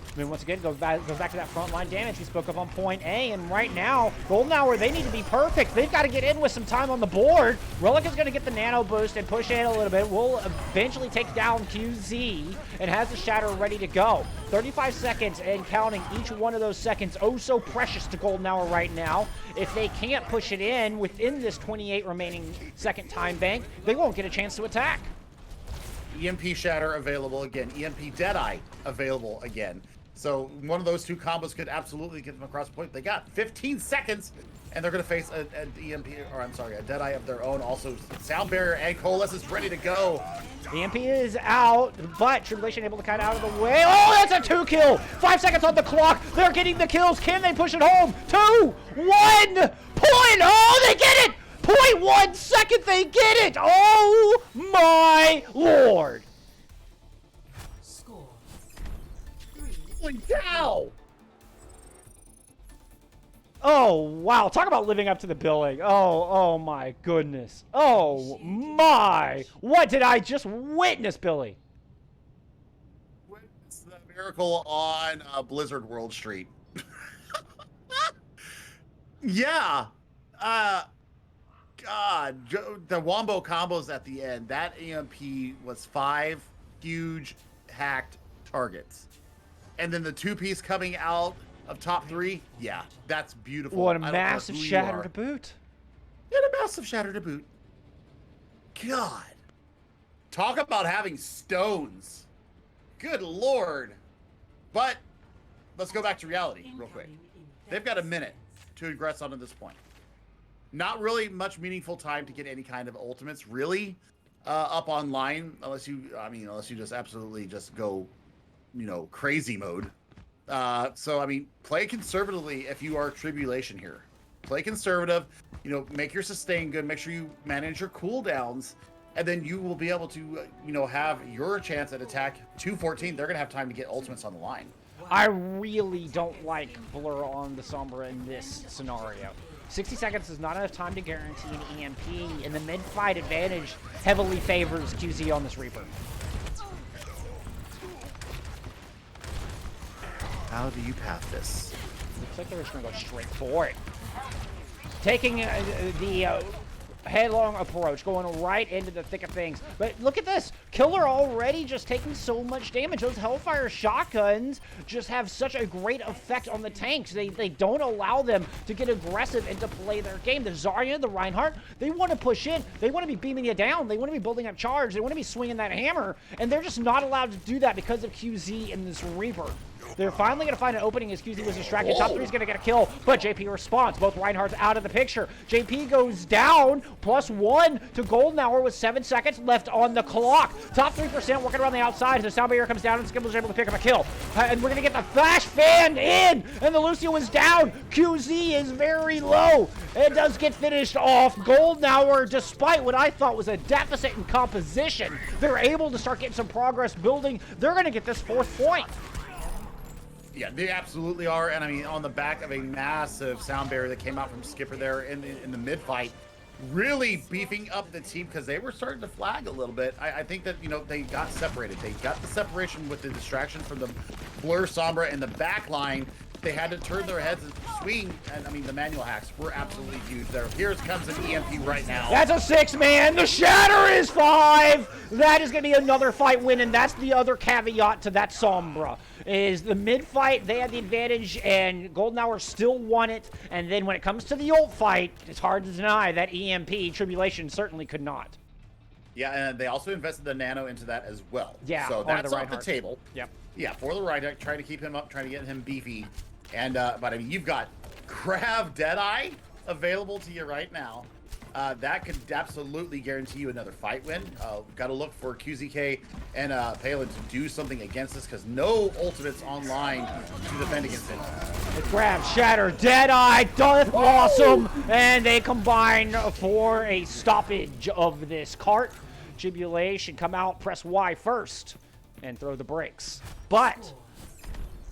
I mean, once again, goes back to that frontline damage we spoke of on point A, and right now, Golden Hour, they need to be perfect. They've got to get in with some time on the board. Relic is going to get the nano boost and push in a little bit. Will eventually take down QZ and has the Shatter ready to go. 35 seconds and counting. Each one of those seconds, oh so precious to Golden Hour right now. If they can't push it in within this 28 remaining second time bank, they won't get a chance to attack. EMP Shatter available again. EMP Deadeye available again. So one of those two combos could absolutely get them across the point. They got 15 seconds, and they're going to face a Deadeye of their own. Also, Sound Barrier and Coalesce is ready to go. EMP is out, but Tribulation able to cut out of the way. Oh, that's a 2 kill. 5 seconds on the clock. They're getting the kills. Can they push it home? 2, 1, point. Oh, they get it. 0.1 second, they get it. Oh, my Lord. Holy cow! Oh, wow. Talk about living up to the billing. Oh my goodness. Oh, my. What did I just witness, Billy? Witness the miracle on Blizzard World Street. Yeah. God, the wombo combos at the end. That EMP was 5 huge hacked targets. And then the 2-piece coming out of top 3. Yeah, that's beautiful. What a I don't care massive who you shatter are. to boot. And a massive shatter to boot. God. Talk about having stones. Good Lord. But let's go back to reality real quick. They've got a minute to regress onto this point. Not really much meaningful time to get any kind of ultimates really up online, unless you just absolutely just go, crazy mode. So I mean, play conservatively if you are Tribulation here. Play conservative, make your sustain good, make sure you manage your cooldowns, and then you will be able to, have your chance at attack 214. They're gonna have time to get ultimates on the line. I really don't like Blur on the Sombra in this scenario. 60 seconds is not enough time to guarantee an EMP, and the mid-fight advantage heavily favors QZ on this Reaper. How do you pass this? Looks like they're just going to go straight for it. Taking the headlong approach, going right into the thick of things. But look at this. Killer already just taking so much damage. Those Hellfire shotguns just have such a great effect on the tanks. They don't allow them to get aggressive and to play their game. The Zarya, the Reinhardt, they want to push in. They want to be beaming you down. They want to be building up charge. They want to be swinging that hammer. And they're just not allowed to do that because of QZ and this Reaper. They're finally going to find an opening as QZ was distracted. Top 3 is going to get a kill, but JP responds. Both Reinhardt's out of the picture. JP goes down, +1 to Goldenhour with 7 seconds left on the clock. Top 3% working around the outside. The sound barrier comes down, and Skibble's able to pick up a kill. And we're going to get the flash fan in, and the Lucio is down. QZ is very low. It does get finished off. Goldenhour, despite what I thought was a deficit in composition, they're able to start getting some progress building. They're going to get this 4th point. Yeah, they absolutely are, and I mean, on the back of a massive sound barrier that came out from Skipper there in the mid fight, really beefing up the team because they were starting to flag a little bit. I think that they got separated. They got the separation with the distraction from the Blur Sombra in the back line. They had to turn their heads and swing, and I mean, the manual hacks were absolutely huge there. Here comes an EMP right now. That's a 6-man. The shatter is 5. That is going to be another fight win, and that's the other caveat to that Sombra. Is the mid-fight, they had the advantage, and Goldenhour still won it. And then when it comes to the ult fight, it's hard to deny that EMP, Tribulation certainly could not. Yeah, and they also invested the nano into that as well. Yeah, so that's off the table. Yep. Yeah, for the Reinhardt, trying to keep him up, trying to get him beefy. And but I mean, you've got Krav Deadeye available to you right now. That could absolutely guarantee you another fight win. Got to look for QZK and Palin to do something against this because no ultimates online to defend against it. It grabs Shatter, Deadeye, Death Blossom, and they combine for a stoppage of this cart. Tribulation come out, press Y first, and throw the brakes. But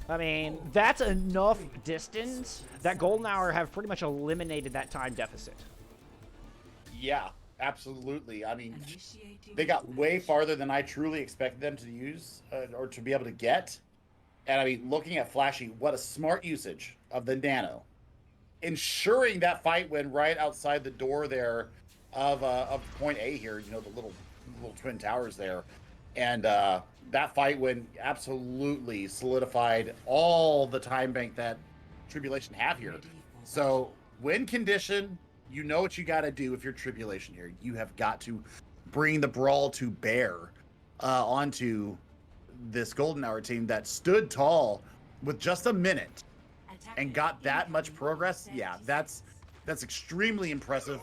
I mean, that's enough distance that Goldenhour have pretty much eliminated that time deficit. Yeah, absolutely. I mean, they got way farther than I truly expected them to use or to be able to get. And I mean, looking at Flashy, what a smart usage of the nano. Ensuring that fight win right outside the door there of point A here, the little twin towers there. And that fight win absolutely solidified all the time bank that Tribulation have here. So win condition, you know what you got to do if you're Tribulation here. You have got to bring the brawl to bear onto this Goldenhour team that stood tall with just a minute and got that much progress. Yeah, that's extremely impressive.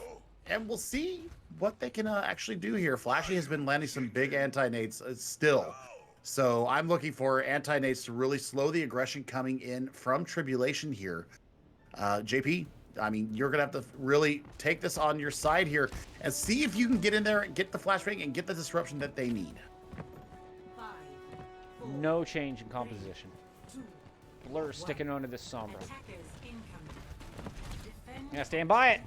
And we'll see what they can actually do here. Flashy has been landing some big anti-nades still. So I'm looking for anti-nades to really slow the aggression coming in from Tribulation here. JP, I mean, you're going to have to really take this on your side here and see if you can get in there and get the flashbang and get the disruption that they need. No change in composition. Blur sticking onto this Sombra. Yeah, stand by it.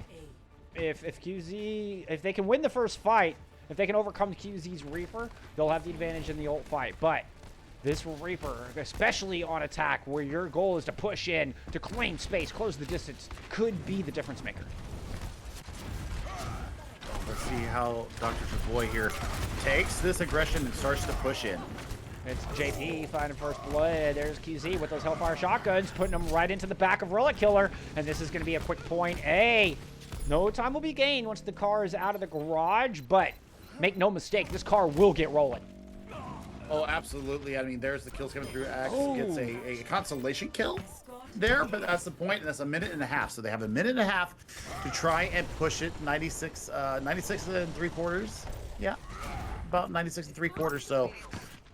If QZ, if they can win the first fight, if they can overcome QZ's Reaper, they'll have the advantage in the ult fight. But This Reaper, especially on attack, where your goal is to push in, to claim space, close the distance, could be the difference maker. Let's see how Dr. Travoy here takes this aggression and starts to push in. It's JP finding first blood. There's QZ with those Hellfire shotguns, putting them right into the back of Relic Killer. And this is going to be a quick point. Hey, no time will be gained once the car is out of the garage, but make no mistake, this car will get rolling. Oh, absolutely. I mean, there's the kills coming through. Axe gets a consolation kill there, but that's the point, and that's a minute and a half. So they have a minute and a half to try and push it. 96 and 3/4. Yeah, about 96 and 3/4. So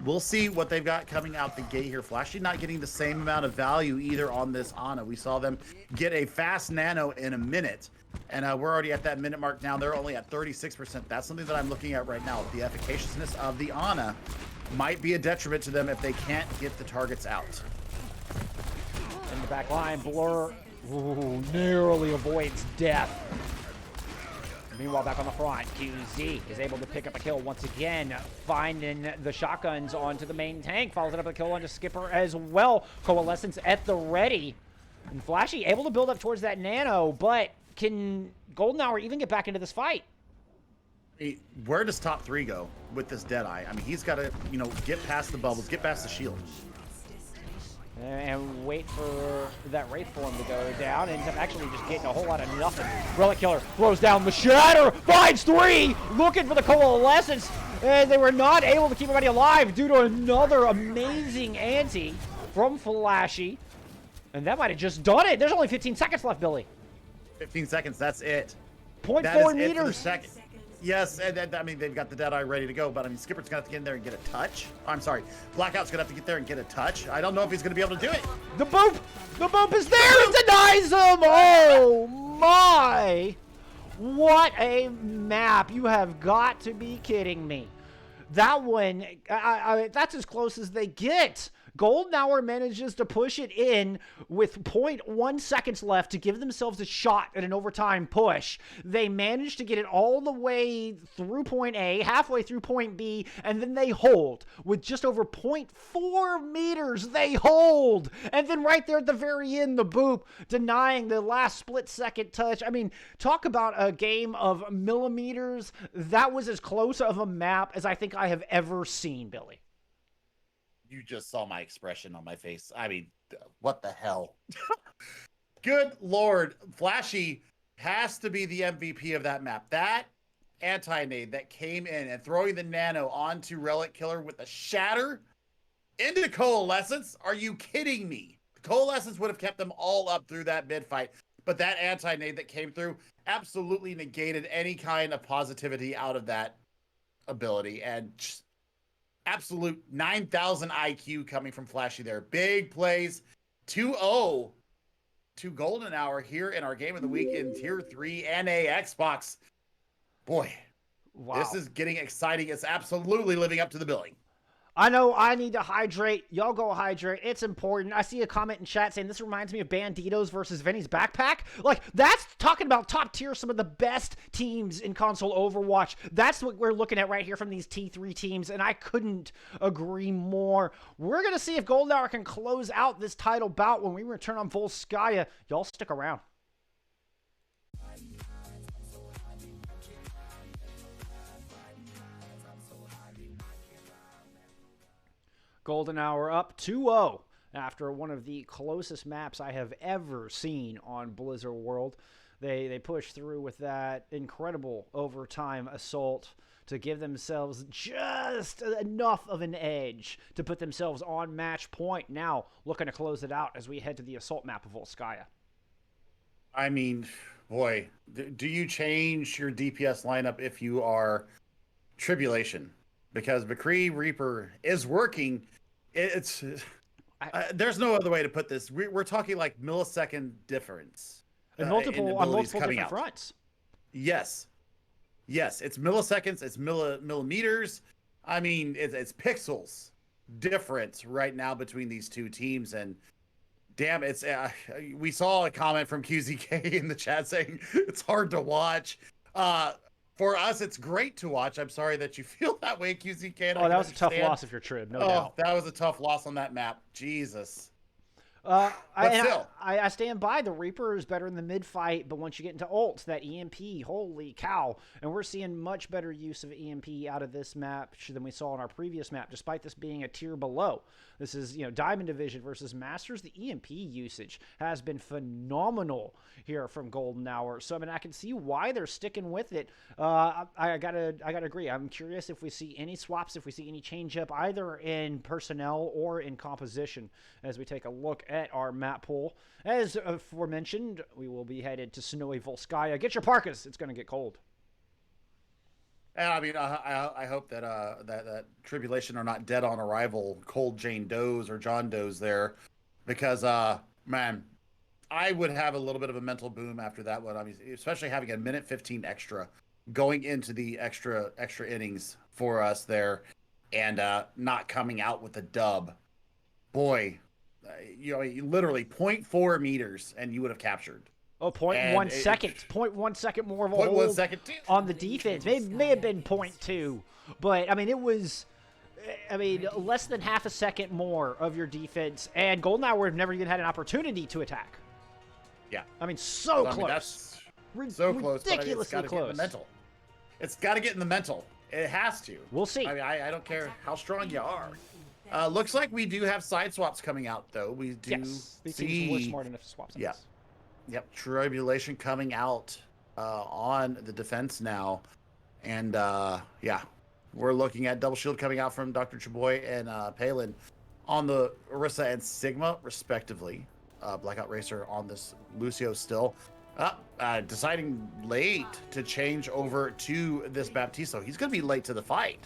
we'll see what they've got coming out the gate here. Flashy not getting the same amount of value either on this Ana. We saw them get a fast nano in a minute, and we're already at that minute mark now. They're only at 36%. That's something that I'm looking at right now. The efficaciousness of the Ana might be a detriment to them if they can't get the targets out. In the back line, Blur narrowly avoids death. Meanwhile, back on the front, QZ is able to pick up a kill once again, finding the shotguns onto the main tank. Follows it up with a kill onto Skipper as well. Coalescence at the ready. And Flashy able to build up towards that nano, but can Golden Hour even get back into this fight? Where does top 3 go with this Deadeye? I mean, he's got to, get past the bubbles, get past the shield. And wait for that Wraith form to go down. Ends up actually just getting a whole lot of nothing. Relic Killer throws down the Shatter, finds 3, looking for the Coalescence. And they were not able to keep anybody alive due to another amazing ante from Flashy. And that might have just done it. There's only 15 seconds left, Billy. 15 seconds, that's it. 0.4 meters. Second. Yes, and I mean, they've got the Deadeye ready to go, but I mean, Skipper's going to have to get in there and get a touch. I'm sorry, Blackout's going to have to get there and get a touch. I don't know if he's going to be able to do it. The boop! The boop is there! It denies him! Oh, my! What a map. You have got to be kidding me. That one, that's as close as they get. Golden Hour manages to push it in with 0.1 seconds left to give themselves a shot at an overtime push. They manage to get it all the way through point A, halfway through point B, and then they hold. With just over 0.4 meters, they hold. And then right there at the very end, the boop, denying the last split-second touch. I mean, talk about a game of millimeters. That was as close of a map as I think I have ever seen, Billy. You just saw my expression on my face. I mean, what the hell? Good Lord. Flashy has to be the MVP of that map. That anti-nade that came in and throwing the nano onto Relic Killer with a shatter into Coalescence. Are you kidding me? Coalescence would have kept them all up through that mid fight. But that anti-nade that came through absolutely negated any kind of positivity out of that ability. And just absolute 9,000 IQ coming from Flashy there. Big plays. 2-0 to Golden Hour here in our game of the week in Tier 3 NA Xbox. Boy, wow. This is getting exciting. It's absolutely living up to the billing. I know I need to hydrate. Y'all go hydrate. It's important. I see a comment in chat saying this reminds me of Banditos versus Vinny's Backpack. Like, that's talking about top tier, some of the best teams in console Overwatch. That's what we're looking at right here from these T3 teams, and I couldn't agree more. We're going to see if Golden Hour can close out this title bout when we return on Volskaya. Y'all stick around. Golden Hour up 2-0 after one of the closest maps I have ever seen on Blizzard World. They pushed through with that incredible overtime assault to give themselves just enough of an edge to put themselves on match point. Now looking to close it out as we head to the assault map of Volskaya. I mean, boy, do you change your DPS lineup if you are Tribulation? Because McCree Reaper is working. It's there's no other way to put this. We're talking like millisecond difference. On multiple different fronts. Yes. It's milliseconds. It's millimeters. I mean, it's pixels difference right now between these two teams. And damn, it's we saw a comment from QZK in the chat saying it's hard to watch. For us, it's great to watch. I'm sorry that you feel that way, QZK. Oh, that was a tough loss if you're Trib, no doubt. That was a tough loss on that map. Jesus. But still. I stand by. The Reaper is better in the mid fight, but once you get into ults, that EMP, holy cow. And we're seeing much better use of EMP out of this map than we saw in our previous map, despite this being a tier below. This is, Diamond Division versus Masters. The EMP usage has been phenomenal here from Golden Hour. So, I mean, I can see why they're sticking with it. I gotta agree. I'm curious if we see any swaps, if we see any change up, either in personnel or in composition, as we take a look at our map pool. As aforementioned, we will be headed to snowy Volskaya. Get your parkas. It's going to get cold. And I mean, I hope that that Tribulation are not dead on arrival, cold Jane Does or John Does there, because man, I would have a little bit of a mental boom after that one. I mean, especially having a minute 15 extra going into the extra innings for us there, and not coming out with a dub. Boy, literally 0.4 meters, and you would have captured. Oh, 0.1 second. 0.1 second more of a 0.1 hold second on the defense. It may have been 0.2, but, I mean, it was, less than half a second more of your defense, and Golden Hour have never even had an opportunity to attack. Yeah. I mean, so close. That's so close. Ridiculously close. It's got to get in the mental. It has to. We'll see. I mean, I don't care how strong you are. Looks like we do have side swaps coming out, though. We do see. We're smart enough to swap some. Yeah. Yep. Tribulation coming out on the defense now. And, we're looking at double shield coming out from Dr. Chaboy and Palin on the Orisa and Sigma, respectively. Blackout Racer on this Lucio still. Deciding late to change over to this Baptisto. He's going to be late to the fight.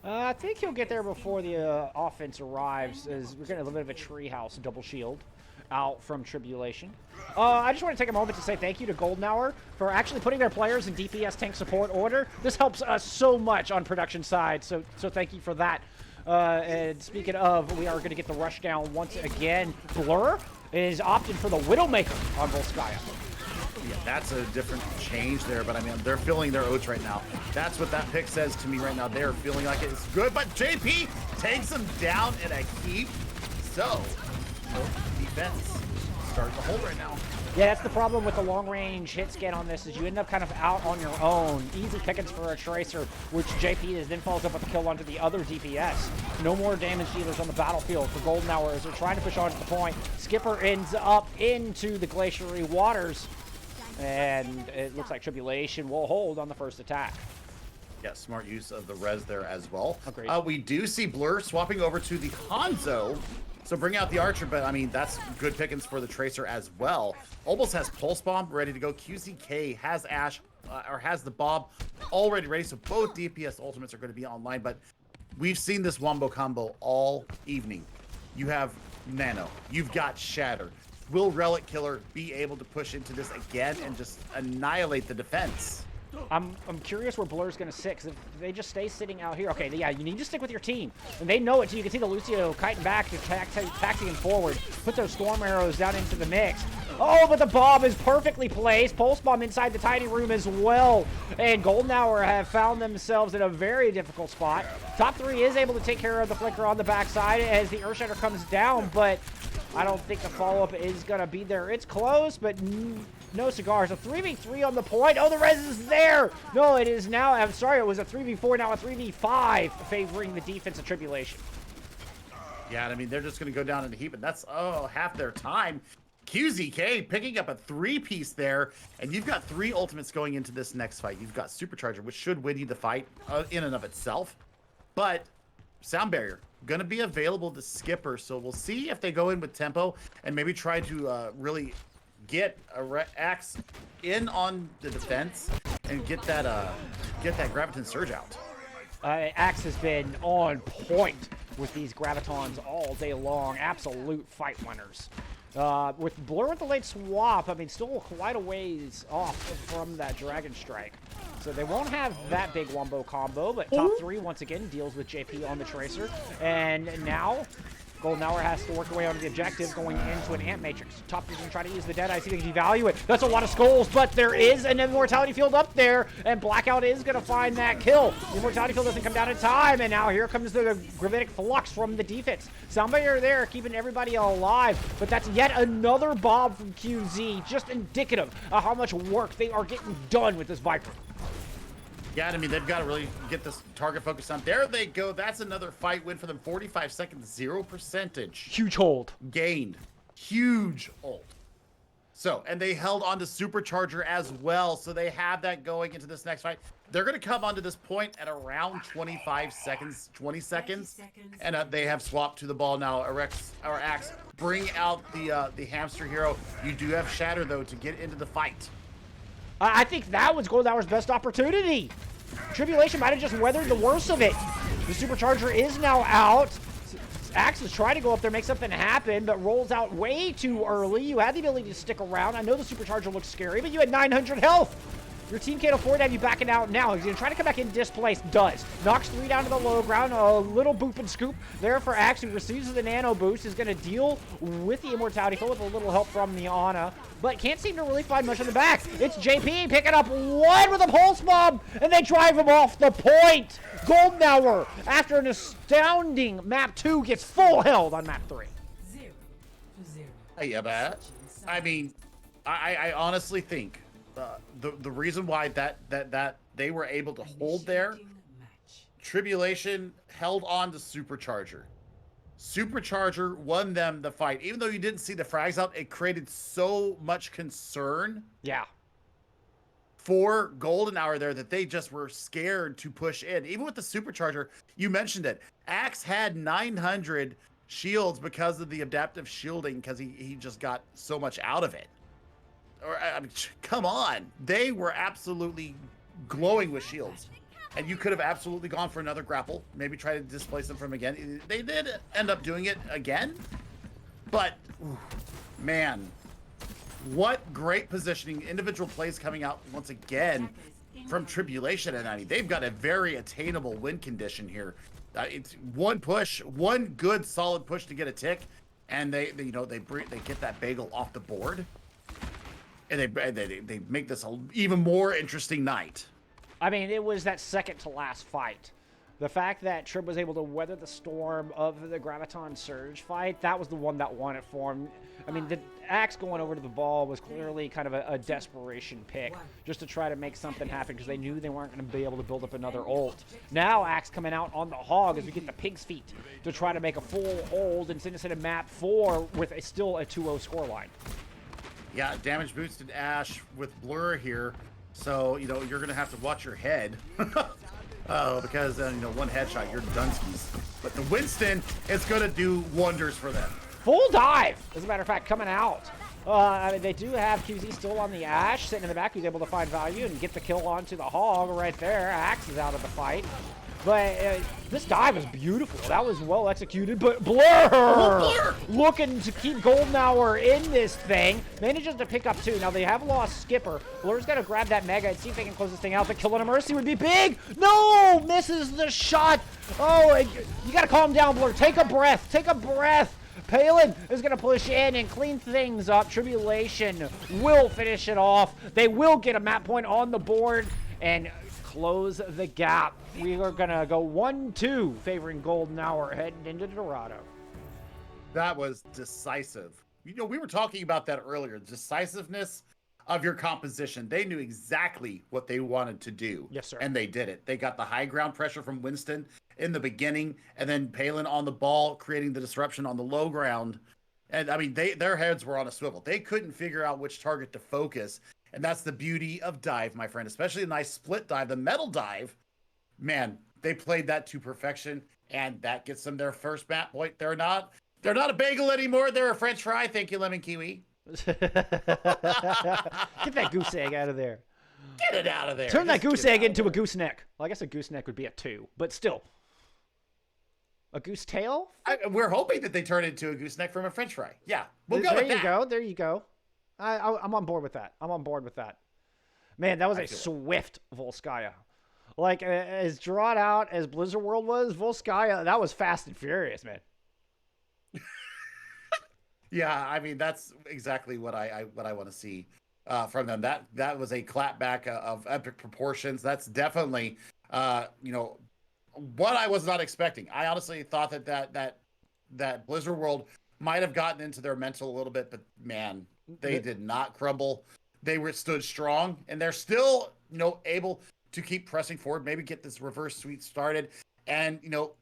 I think he'll get there before the offense arrives, as we're getting a little bit of a treehouse double shield out from Tribulation. I just want to take a moment to say thank you to Golden Hour for actually putting their players in DPS tank support order. This helps us so much on production side, so thank you for that. And speaking of, we are going to get the rush down once again. Blur is opting for the Widowmaker on Volskaya. Yeah, that's a different change there, but I mean, they're feeling their oats right now. That's what that pick says to me right now. They're feeling like it's good, but JP takes them down in a heap. So, defense starting to hold right now. Yeah, that's the problem with the long-range hit scan on this, is you end up kind of out on your own. Easy pickings for a Tracer, which JP is then follows up with a kill onto the other DPS. No more damage dealers on the battlefield for Golden Hour as they're trying to push on to the point. Skipper ends up into the glaciary waters, and it looks like Tribulation will hold on the first attack. Yeah, smart use of the res there as well. Agreed. We do see Blur swapping over to the Hanzo. So bring out the Archer, but I mean, that's good pickings for the Tracer as well. Almost has Pulse Bomb ready to go. QZK has Ash, or has the Bob already ready. So both DPS ultimates are going to be online, but we've seen this wombo combo all evening. You have Nano, you've got Shatter. Will Relic Killer be able to push into this again and just annihilate the defense? I'm curious where Blur's going to sit, because if they just stay sitting out here, okay, yeah, you need to stick with your team. And they know it, too. You can see the Lucio kiting back, taxiing forward, put those Storm Arrows down into the mix. Oh, but the bomb is perfectly placed. Pulse Bomb inside the tiny room as well. And Golden Hour have found themselves in a very difficult spot. Top 3 is able to take care of the Flicker on the backside as the Earthshatter comes down, but I don't think the follow-up is going to be there. It's close, but no cigars. A 3v3 on the point. Oh, the res is there. No, it is now. I'm sorry, it was a 3v4, now a 3v5 favoring the defense of Tribulation. Yeah, I mean, they're just going to go down in a heap, and that's, half their time. QZK picking up a 3-piece there, and you've got 3 ultimates going into this next fight. You've got Supercharger, which should win you the fight in and of itself, but Sound Barrier going to be available to Skipper, so we'll see if they go in with tempo and maybe try to really get a Axe in on the defense and get that Graviton Surge out. Axe has been on point with these Gravitons all day long. Absolute fight winners. With Blur with the late swap, I mean, still quite a ways off from that Dragon Strike. So they won't have that big wombo combo, but top 3 once again deals with JP on the Tracer. And now Golden Hour has to work their way onto the objective, going into an Ant Matrix. Top is going to try to use the Deadeye, see if they can devalue it. That's a lot of skulls, but there is an Immortality Field up there, and Blackout is going to find that kill. The Immortality Field doesn't come down in time, and now here comes the Gravitic Flux from the defense. Soundbarrier there, keeping everybody alive, but that's yet another bomb from QZ, just indicative of how much work they are getting done with this Viper. Yeah, I mean, they've got to really get this target focus on. There they go. That's another fight win for them. 45 seconds, 0% Huge hold. gained. Huge hold. So, and they held on to Supercharger as well. So they have that going into this next fight. They're going to come onto this point at around 25 seconds, 20 seconds. And they have swapped to the ball now. Axe, bring out the hamster hero. You do have Shatter, though, to get into the fight. I think that was Golden Hour's best opportunity. Tribulation might have just weathered the worst of it. The Supercharger is now out. Axe is trying to go up there, make something happen, but rolls out way too early. You had the ability to stick around. I know the Supercharger looks scary, but you had 900 health. Your team can't afford to have you backing out now. He's going to try to come back in displaced. Does. Knocks 3 down to the low ground. A little boop and scoop there for Axe, who receives the nano boost. Is going to deal with the Immortality Field with a little help from the Ana, but can't seem to really find much in the back. It's JP picking up one with a pulse bomb, and they drive him off the point. Golden Hour, after an astounding map 2, gets full held on map 3. 0-0. Yeah, but I mean, I honestly think the reason why that they were able to hold there, Tribulation held on to Supercharger. Supercharger won them the fight. Even though you didn't see the frags out, it created so much concern. Yeah. For Golden Hour there that they just were scared to push in. Even with the Supercharger, you mentioned it. Axe had 900 shields because of the adaptive shielding, because he just got so much out of it. Or, I mean, come on. They were absolutely glowing with shields. And you could have absolutely gone for another grapple. Maybe try to displace them from again. They did end up doing it again. But, ooh, man, what great positioning. Individual plays coming out once again from Tribulation. And I mean, they've got a very attainable win condition here. It's one push, one good solid push to get a tick. And they get that bagel off the board. And they make this an even more interesting night. I mean, it was that second to last fight. The fact that Trib was able to weather the storm of the Graviton Surge fight, that was the one that won it for him. I mean, the Axe going over to the ball was clearly kind of a desperation pick, just to try to make something happen, because they knew they weren't going to be able to build up another ult. Now Axe coming out on the hog as we get the pig's feet to try to make a full hold and send us into map 4 with still a 2-0 scoreline. Yeah, damage boosted Ash with Blur here. So, you're going to have to watch your head. Because, one headshot, you're Dunskies. But the Winston is going to do wonders for them. Full dive, as a matter of fact, coming out. I mean, they do have QZ still on the Ash, sitting in the back, who's able to find value and get the kill onto the hog right there. Axe is out of the fight. But this dive was beautiful. That was well executed. But Blur looking to keep Golden Hour in this thing. Manages to pick up 2. Now they have lost Skipper. Blur's got to grab that Mega and see if they can close this thing out. The kill on a Mercy would be big. No! Misses the shot. Oh, you got to calm down, Blur. Take a breath. Take a breath. Palin is going to push in and clean things up. Tribulation will finish it off. They will get a map point on the board and close the gap. We are going to go 1-2 favoring Golden Hour heading into Dorado. That was decisive. We were talking about that earlier. Decisiveness of your composition. They knew exactly what they wanted to do. Yes, sir. And they did it. They got the high ground pressure from Winston in the beginning, and then Palin on the ball, creating the disruption on the low ground. And I mean, their heads were on a swivel. They couldn't figure out which target to focus. And that's the beauty of dive, my friend, especially a nice split dive, the metal dive. Man, they played that to perfection, and that gets them their first map point. They're not a bagel anymore. They're a French fry. Thank you, Lemon Kiwi. Get that goose egg out of there. Get it out of there. Turn that goose egg into a gooseneck. Well, I guess a gooseneck would be a 2, but still. A goose tail? We're hoping that they turn it into a gooseneck from a French fry. Yeah, we'll go with that. There you go. There you go. I'm on board with that. I'm on board with that. Man, that was a swift Volskaya. Like, as drawn out as Blizzard World was, Volskaya, that was fast and furious, man. Yeah, I mean that's exactly what I want to see from them. That was a clapback of epic proportions. That's definitely you know what I was not expecting. I honestly thought that Blizzard World might have gotten into their mental a little bit, but man, they did not crumble. They were stood strong, and they're still able to keep pressing forward. Maybe get this reverse sweep started, and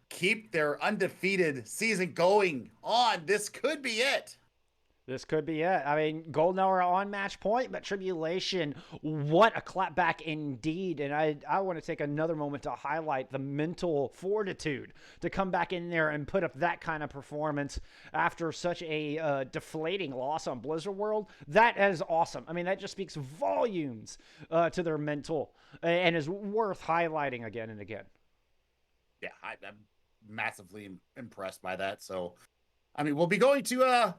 keep their undefeated season going on. This could be it. This could be it. I mean, Golden Hour on match point, but Tribulation, what a clapback indeed. And I want to take another moment to highlight the mental fortitude to come back in there and put up that kind of performance after such a deflating loss on Blizzard World. That is awesome. I mean, that just speaks volumes to their mental and is worth highlighting again and again. Yeah, I'm massively impressed by that. So, I mean, we'll be going to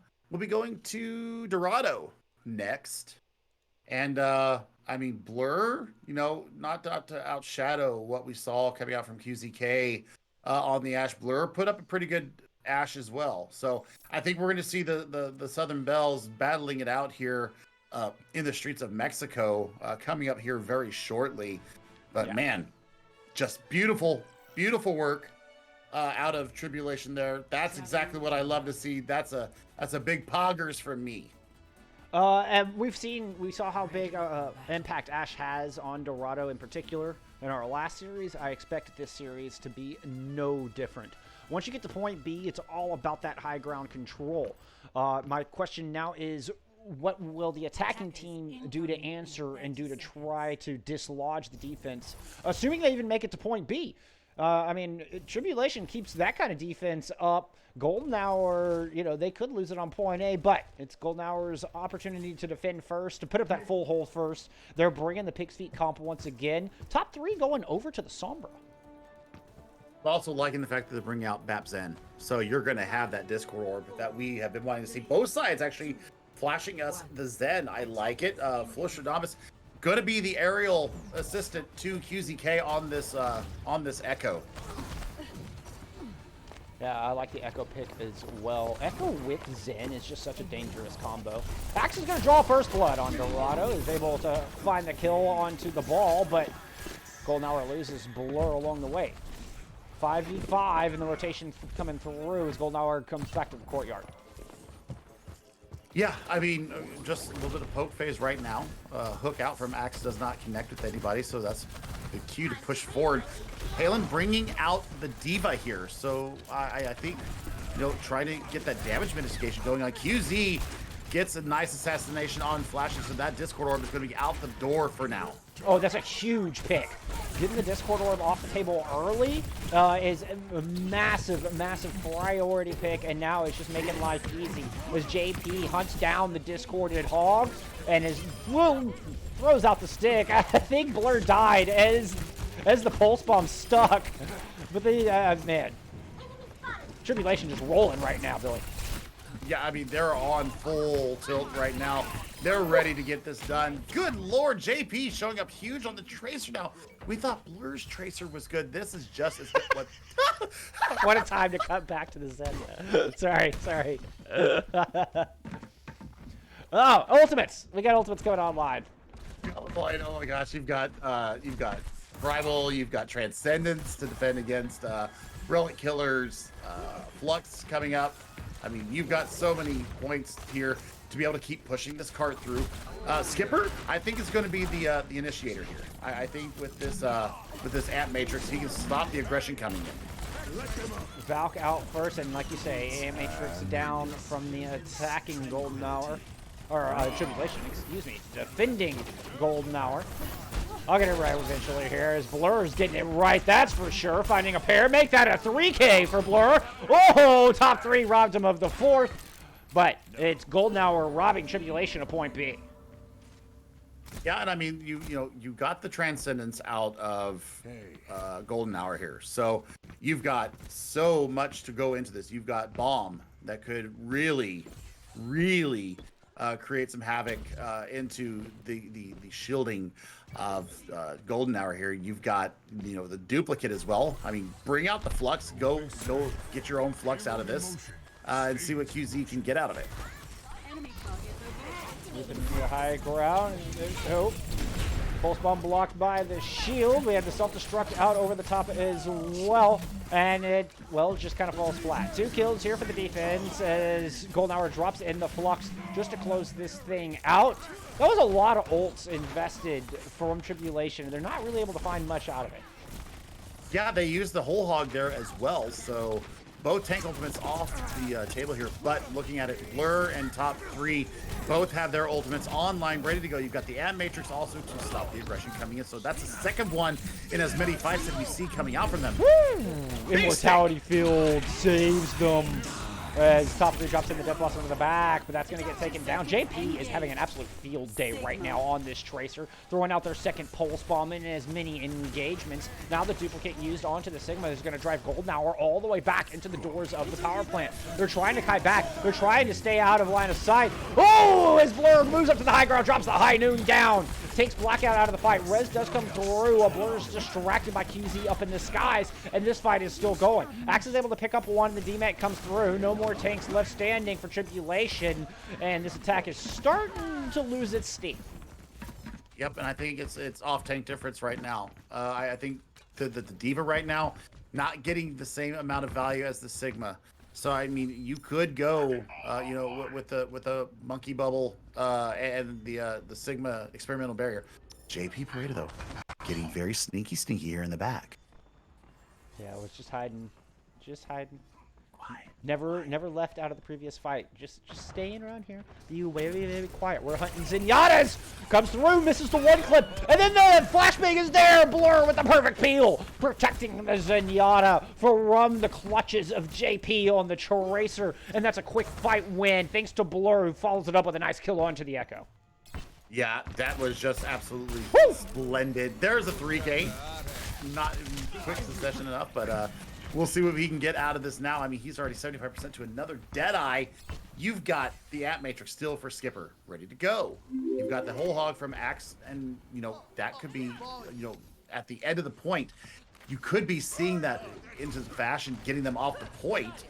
Dorado next. And I mean, Blur, not to outshadow what we saw coming out from QZK on the Ash. Blur put up a pretty good Ash as well. So I think we're going to see the Southern Bells battling it out here in the streets of Mexico coming up here very shortly. But yeah. Man, just beautiful work out of Tribulation there. That's exactly what I love to see. That's a big poggers from me. And we saw how big impact Ash has on Dorado in particular in our last series. I expect this series to be no different. Once you get to point B, it's all about that high ground control. My question now is, what will the attacking team do to answer and do to try to dislodge the defense, assuming they even make it to point B? I mean, Tribulation keeps that kind of defense up. Golden Hour, they could lose it on point A, but it's Golden Hour's opportunity to defend first, to put up that full hold first. They're bringing the Pig's Feet comp once again. Top 3 going over to the Sombra. Also liking the fact that they're bringing out Bap Zen. So you're going to have that Discord orb that we have been wanting to see. Both sides actually flashing us the Zen. I like it. Flostradamus going to be the aerial assistant to QZK on this Echo. Yeah, I like the Echo pick as well. Echo with Zen is just such a dangerous combo. Axe is going to draw first blood on Dorado. Is able to find the kill onto the ball, but Golden Hour loses Blur along the way. 5v5 and the rotation coming through as Golden Hour comes back to the courtyard. Yeah, I mean, just a little bit of poke phase right now. Hook out from Axe does not connect with anybody, so that's the cue to push forward. Halen bringing out the Diva here, so I think, trying to get that damage mitigation going on. QZ gets a nice assassination on Flashes, so that Discord orb is going to be out the door for now. Oh, that's a huge pick. Getting the Discord orb off the table early is a massive, massive priority pick, and now it's just making life easy. As JP hunts down the Discorded Hog and throws out the stick. I think Blur died as the pulse bomb stuck. But man, Tribulation just rolling right now, Billy. Yeah, I mean, they're on full tilt right now. They're ready to get this done. Good Lord, JP showing up huge on the Tracer now. We thought Blur's Tracer was good. This is just as good. What a time to cut back to the Zen. Sorry. Oh, Ultimates. We got Ultimates coming online. Oh boy, oh my gosh, you've got Rival, you've got Transcendence to defend against Relic Killers, Flux coming up. I mean, you've got so many points here to be able to keep pushing this cart through. Skipper, I think, is going to be the initiator here. I think with this Amp Matrix, he can stop the aggression coming in. Valk out first, and like you say, Amp Matrix down from the attacking Golden Hour. Or Tribulation, excuse me. Defending Golden Hour. I'll get it right eventually here as Blur's getting it right, that's for sure. Finding a pair, make that a 3K for Blur. Oh, top 3 robbed him of the 4th. But it's Golden Hour robbing Tribulation a point B. Yeah, and I mean, you got the Transcendence out of Golden Hour here. So you've got so much to go into this. You've got Bomb that could really create some havoc into the shielding of Golden Hour here. You've got the duplicate as well. I mean, bring out the Flux. Go get your own Flux out of this and see what QZ can get out of it. Moving to the high ground. Oh. Pulse bomb blocked by the shield. We have the self-destruct out over the top as well. And it, well, just kind of falls flat. 2 kills here for the defense as Golden Hour drops in the flux just to close this thing out. That was a lot of ults invested from Tribulation. They're not really able to find much out of it. Yeah, they used the whole hog there as well, so both tank ultimates off the table here, but looking at it, Blur and top 3 both have their ultimates online, ready to go. You've got the Ad Matrix also to stop the aggression coming in, so that's the second one in as many fights that we see coming out from them. Woo! Immortality Field saves them. As top 3 drops in the Death Blossom in the back, but that's going to get taken down. JP is having an absolute field day right now on this Tracer, throwing out their second Pulse Bomb in as many engagements. Now the duplicate used onto the Sigma is going to drive Golden Hour all the way back into the doors of the power plant. They're trying to kite back. They're trying to stay out of line of sight. Oh, as Blur moves up to the high ground, drops the High Noon down. Takes Blackout out of the fight. Rez does come through. Blur is distracted by QZ up in the skies, and this fight is still going. Axe is able to pick up one. The DMAC comes through. No more tanks left standing for Tribulation, and this attack is starting to lose its steam. Yep, and I think it's off tank difference right now. I think the Diva right now not getting the same amount of value as the Sigma. So I mean, you could go, you know, with the Monkey Bubble and the Sigma Experimental Barrier. JP Pareto though, getting very sneaky here in the back. Yeah, was just hiding, Quiet. Never left out of the previous fight. Just staying around here. Be very quiet. We're hunting Zenyatta's. Comes through, misses the one clip, and then the flashbang is there. Blur with the perfect peel, protecting the Zenyatta from the clutches of JP on the Tracer, and that's a quick fight win thanks to Blur, who follows it up with a nice kill onto the Echo. Yeah, that was just absolutely splendid. There's a 3K. Not in quick succession enough, but we'll see what he can get out of this now. I mean, he's already 75% to another Deadeye. You've got the App Matrix still for Skipper, ready to go. You've got the whole hog from Axe, and, you know, that could be, you know, at the end of the point, you could be seeing that into fashion, getting them off the point.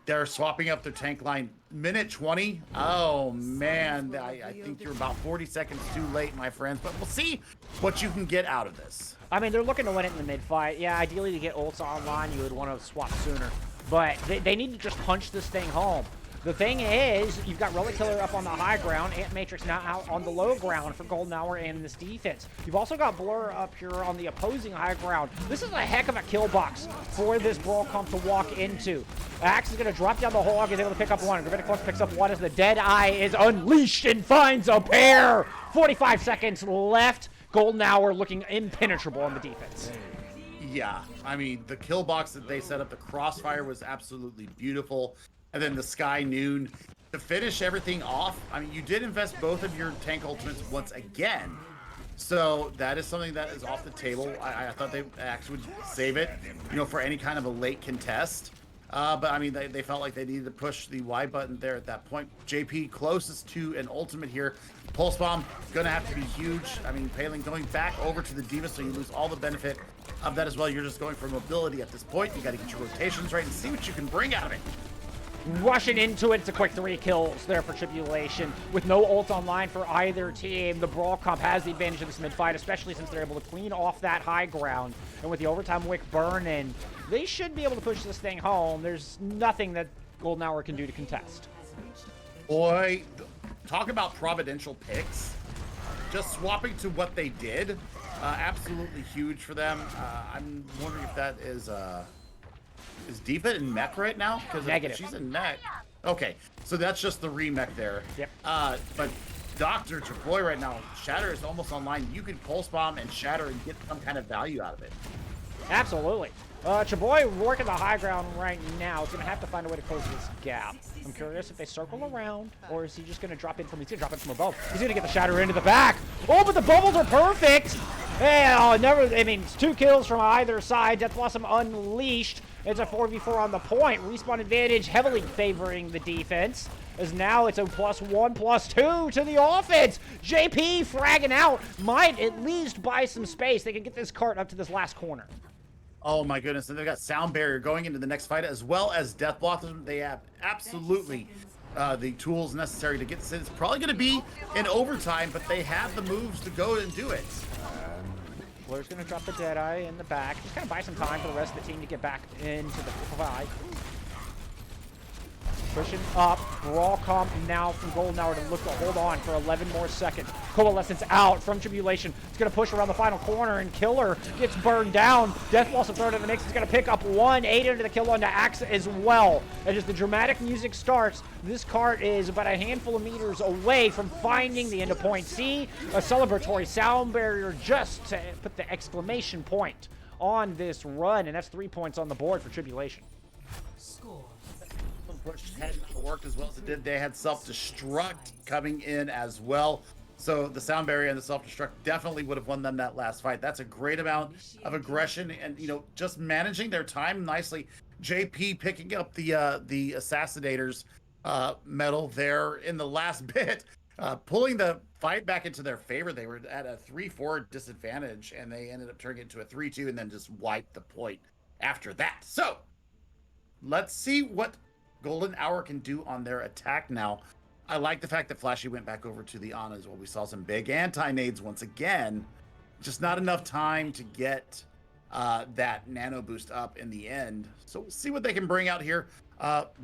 They're swapping up their tank line. Minute 20. Oh, man. I think you're about 40 seconds too late, my friends. But we'll see what you can get out of this. I mean, they're looking to win it in the mid-fight. Yeah, ideally to get ults online, you would want to swap sooner. But they need to just punch this thing home. The thing is, you've got Relic Killer up on the high ground, Ant Matrix now out on the low ground for Golden Hour and this defense. You've also got Blur up here on the opposing high ground. This is a heck of a kill box for this Brawl comp to walk into. Axe is going to drop down the hog, is able to pick up one. Gravitic picks up one as the Deadeye is unleashed and finds a pair. 45 seconds left. Golden Hour looking impenetrable on the defense. Yeah, I mean, the kill box that they set up, the crossfire was absolutely beautiful. And then the Sky Noon to finish everything off. I mean, you did invest both of your tank ultimates once again. So that is something that is off the table. I thought they actually would save it, you know, for any kind of a late contest. But I mean, they felt like they needed to push the Y button there at that point. JP closest to an ultimate here. Pulse Bomb, gonna have to be huge. I mean, Paling going back over to the Diva, so you lose all the benefit of that as well. You're just going for mobility at this point. You gotta get your rotations right and see what you can bring out of it. Rushing into it, it's a quick 3 kills there for Tribulation. With no ult online for either team, the Brawl comp has the advantage of this mid-fight, especially since they're able to clean off that high ground. And with the overtime wick burning, they should be able to push this thing home. There's nothing that Golden Hour can do to contest. Boy, talk about providential picks. Just swapping to what they did, absolutely huge for them. I'm wondering if that is Diva in mech right now? Because Negative. she's in mech. Okay, so that's just the remech there. Yep. But Dr. Chaboy right now, Shatter is almost online. You can Pulse Bomb and Shatter and get some kind of value out of it. Absolutely. Chaboy working the high ground right now. He's going to have to find a way to close this gap. I'm curious if they circle around, or is he just going to drop in from, he's going to drop in from above. He's going to get the Shatter into the back. Oh, but the bubbles are perfect. And it's 2 kills from either side. Death Blossom unleashed. It's a 4v4 on the point. Respawn advantage heavily favoring the defense. As now it's a +1/+2 to the offense. JP fragging out. Might at least buy some space. They can get this cart up to this last corner. Oh my goodness, and they've got Sound Barrier going into the next fight as well as Death Blossom. They have absolutely the tools necessary to get this in. It's probably going to be in overtime, but they have the moves to go and do it. Blur's going to drop the Deadeye in the back. Just kind of buy some time for the rest of the team to get back into the fight. Pushing up. Brawl comp now from Golden Hour to look to hold on for 11 more seconds. Coalescence out from Tribulation. It's going to push around the final corner, and Killer gets burned down. Death Blossom thrown in the mix. It's going to pick up 1. 8 into the kill onto Axe as well. And as the dramatic music starts, this cart is about a handful of meters away from finding the end of point C. A celebratory sound barrier just to put the exclamation point on this run, and that's 3 points on the board for Tribulation. Score. Push hadn't worked as well as it did. They had self-destruct coming in as well. So the sound barrier and the self-destruct definitely would have won them that last fight. That's a great amount of aggression and, you know, just managing their time nicely. JP picking up the Assassinators medal there in the last bit, pulling the fight back into their favor. They were at a 3-4 disadvantage, and they ended up turning it into a 3-2 and then just wiped the point after that. So let's see what Golden Hour can do on their attack now. I like the fact that Flashy went back over to the Ana as well. We saw some big anti-nades once again. Just not enough time to get that nano boost up in the end. So we'll see what they can bring out here.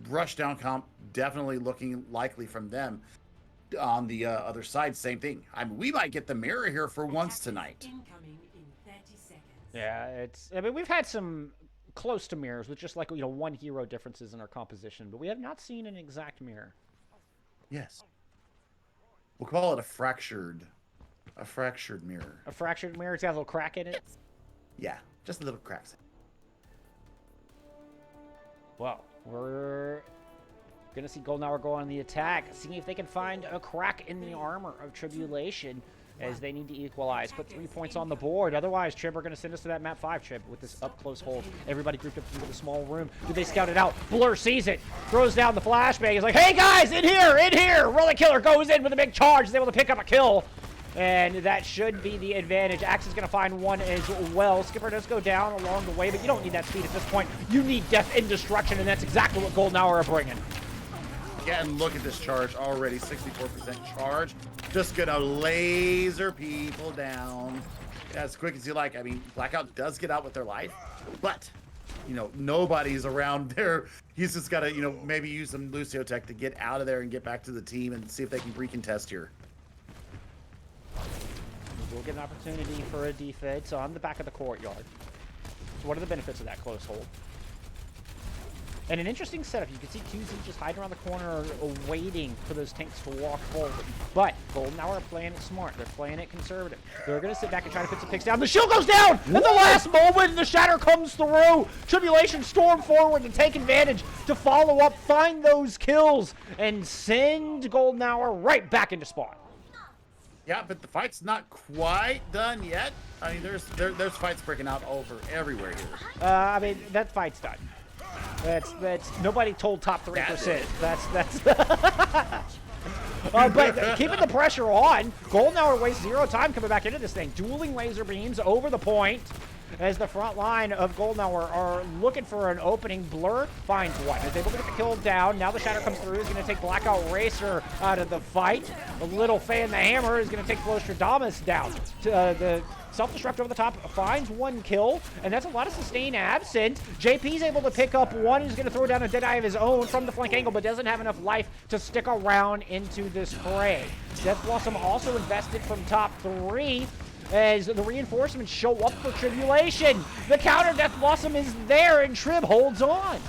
Rush down comp definitely looking likely from them. On the other side, same thing. I mean, we might get the mirror here for once tonight. Incoming in 30 seconds. Yeah, I mean, we've had some close to mirrors with just like, you know, one hero differences in our composition, but we have not seen an exact mirror. Yes. We'll call it a fractured mirror. A fractured mirror? It's got a little crack in it? Yeah, just a little cracks. Well, we're going to see Golden Hour go on the attack, seeing if they can find a crack in the armor of Tribulation as they need to equalize. Put 3 points on the board. Otherwise, Trib are going to send us to that map 5, Trib, with this up-close hold. Everybody grouped up into the small room. Do they scout it out? Blur sees it. Throws down the flashbang. He's like, hey, guys, in here, in here. Rolling Killer goes in with a big charge. Is able to pick up a kill. And that should be the advantage. Axe is going to find one as well. Skipper does go down along the way, but you don't need that speed at this point. You need death and destruction, and that's exactly what Golden Hour are bringing. Yeah, and look at this charge already, 64% charge. Just gonna laser people down as quick as you like. I mean, Blackout does get out with their life, but, you know, nobody's around there. He's just gotta, you know, maybe use some Lucio Tech to get out of there and get back to the team and see if they can recontest here. We'll get an opportunity for a defense on the back of the courtyard. So what are the benefits of that close hold? And an interesting setup. You can see 2Z just hiding around the corner, waiting for those tanks to walk forward. But Golden Hour are playing it smart. They're playing it conservative. They're going to sit back and try to put some picks down. The shield goes down at the last moment. The shatter comes through. Tribulation storm forward to take advantage, to follow up, find those kills, and send Golden Hour right back into spawn. Yeah, but the fight's not quite done yet. I mean, there's fights breaking out over everywhere here. I mean, that fight's done. That's nobody told top 3%. That's but keeping the pressure on. Golden Hour wastes 0 time coming back into this thing. Dueling laser beams over the point as the front line of Golden Hour are looking for an opening. Blur finds one. Is able to get the kill down. Now the shatter comes through. Is going to take Blackout Racer out of the fight. A little fan the hammer is going to take Flostradamus down. The self-destruct over the top finds one kill, and that's a lot of sustain absent. JP's able to pick up one. He's going to throw down a Deadeye of his own from the flank angle, but doesn't have enough life to stick around into this fray. Death Blossom also invested from top 3 as the reinforcements show up for Tribulation. The counter Death Blossom is there, and Trib holds on.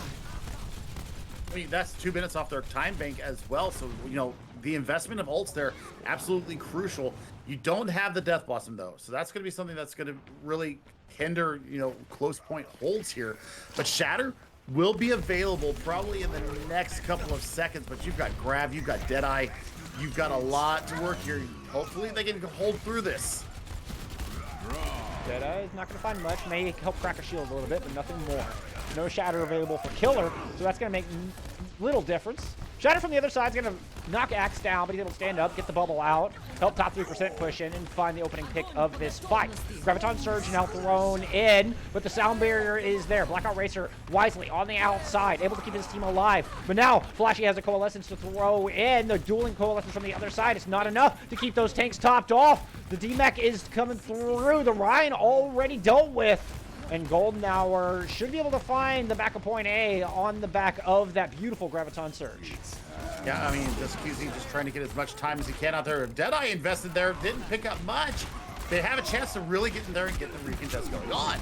I mean, that's 2 minutes off their time bank as well, so, you know, the investment of ults there, absolutely crucial. You don't have the Death Blossom, though, so that's going to be something that's going to really hinder, you know, close point holds here. But Shatter will be available probably in the next couple of seconds, but you've got Grav, you've got Deadeye, you've got a lot to work here. Hopefully they can hold through this. Deadeye is not going to find much. May help crack a shield a little bit, but nothing more. No Shatter available for Killer, so that's going to make little difference. Shatter from the other side is going to knock Axe down, but he's able to stand up, get the bubble out, help top 3% push in, and find the opening pick of this fight. Graviton Surge now thrown in, but the sound barrier is there. Blackout Racer wisely on the outside, able to keep his team alive. But now Flashy has a Coalescence to throw in. The dueling Coalescence from the other side. It's not enough to keep those tanks topped off. The DMAC is coming through. The Ryan already dealt with. And Golden Hour should be able to find the back of point A on the back of that beautiful Graviton Surge. Yeah, I mean, just QZ just trying to get as much time as he can out there. If Deadeye invested there, didn't pick up much. They have a chance to really get in there and get the recontest going on.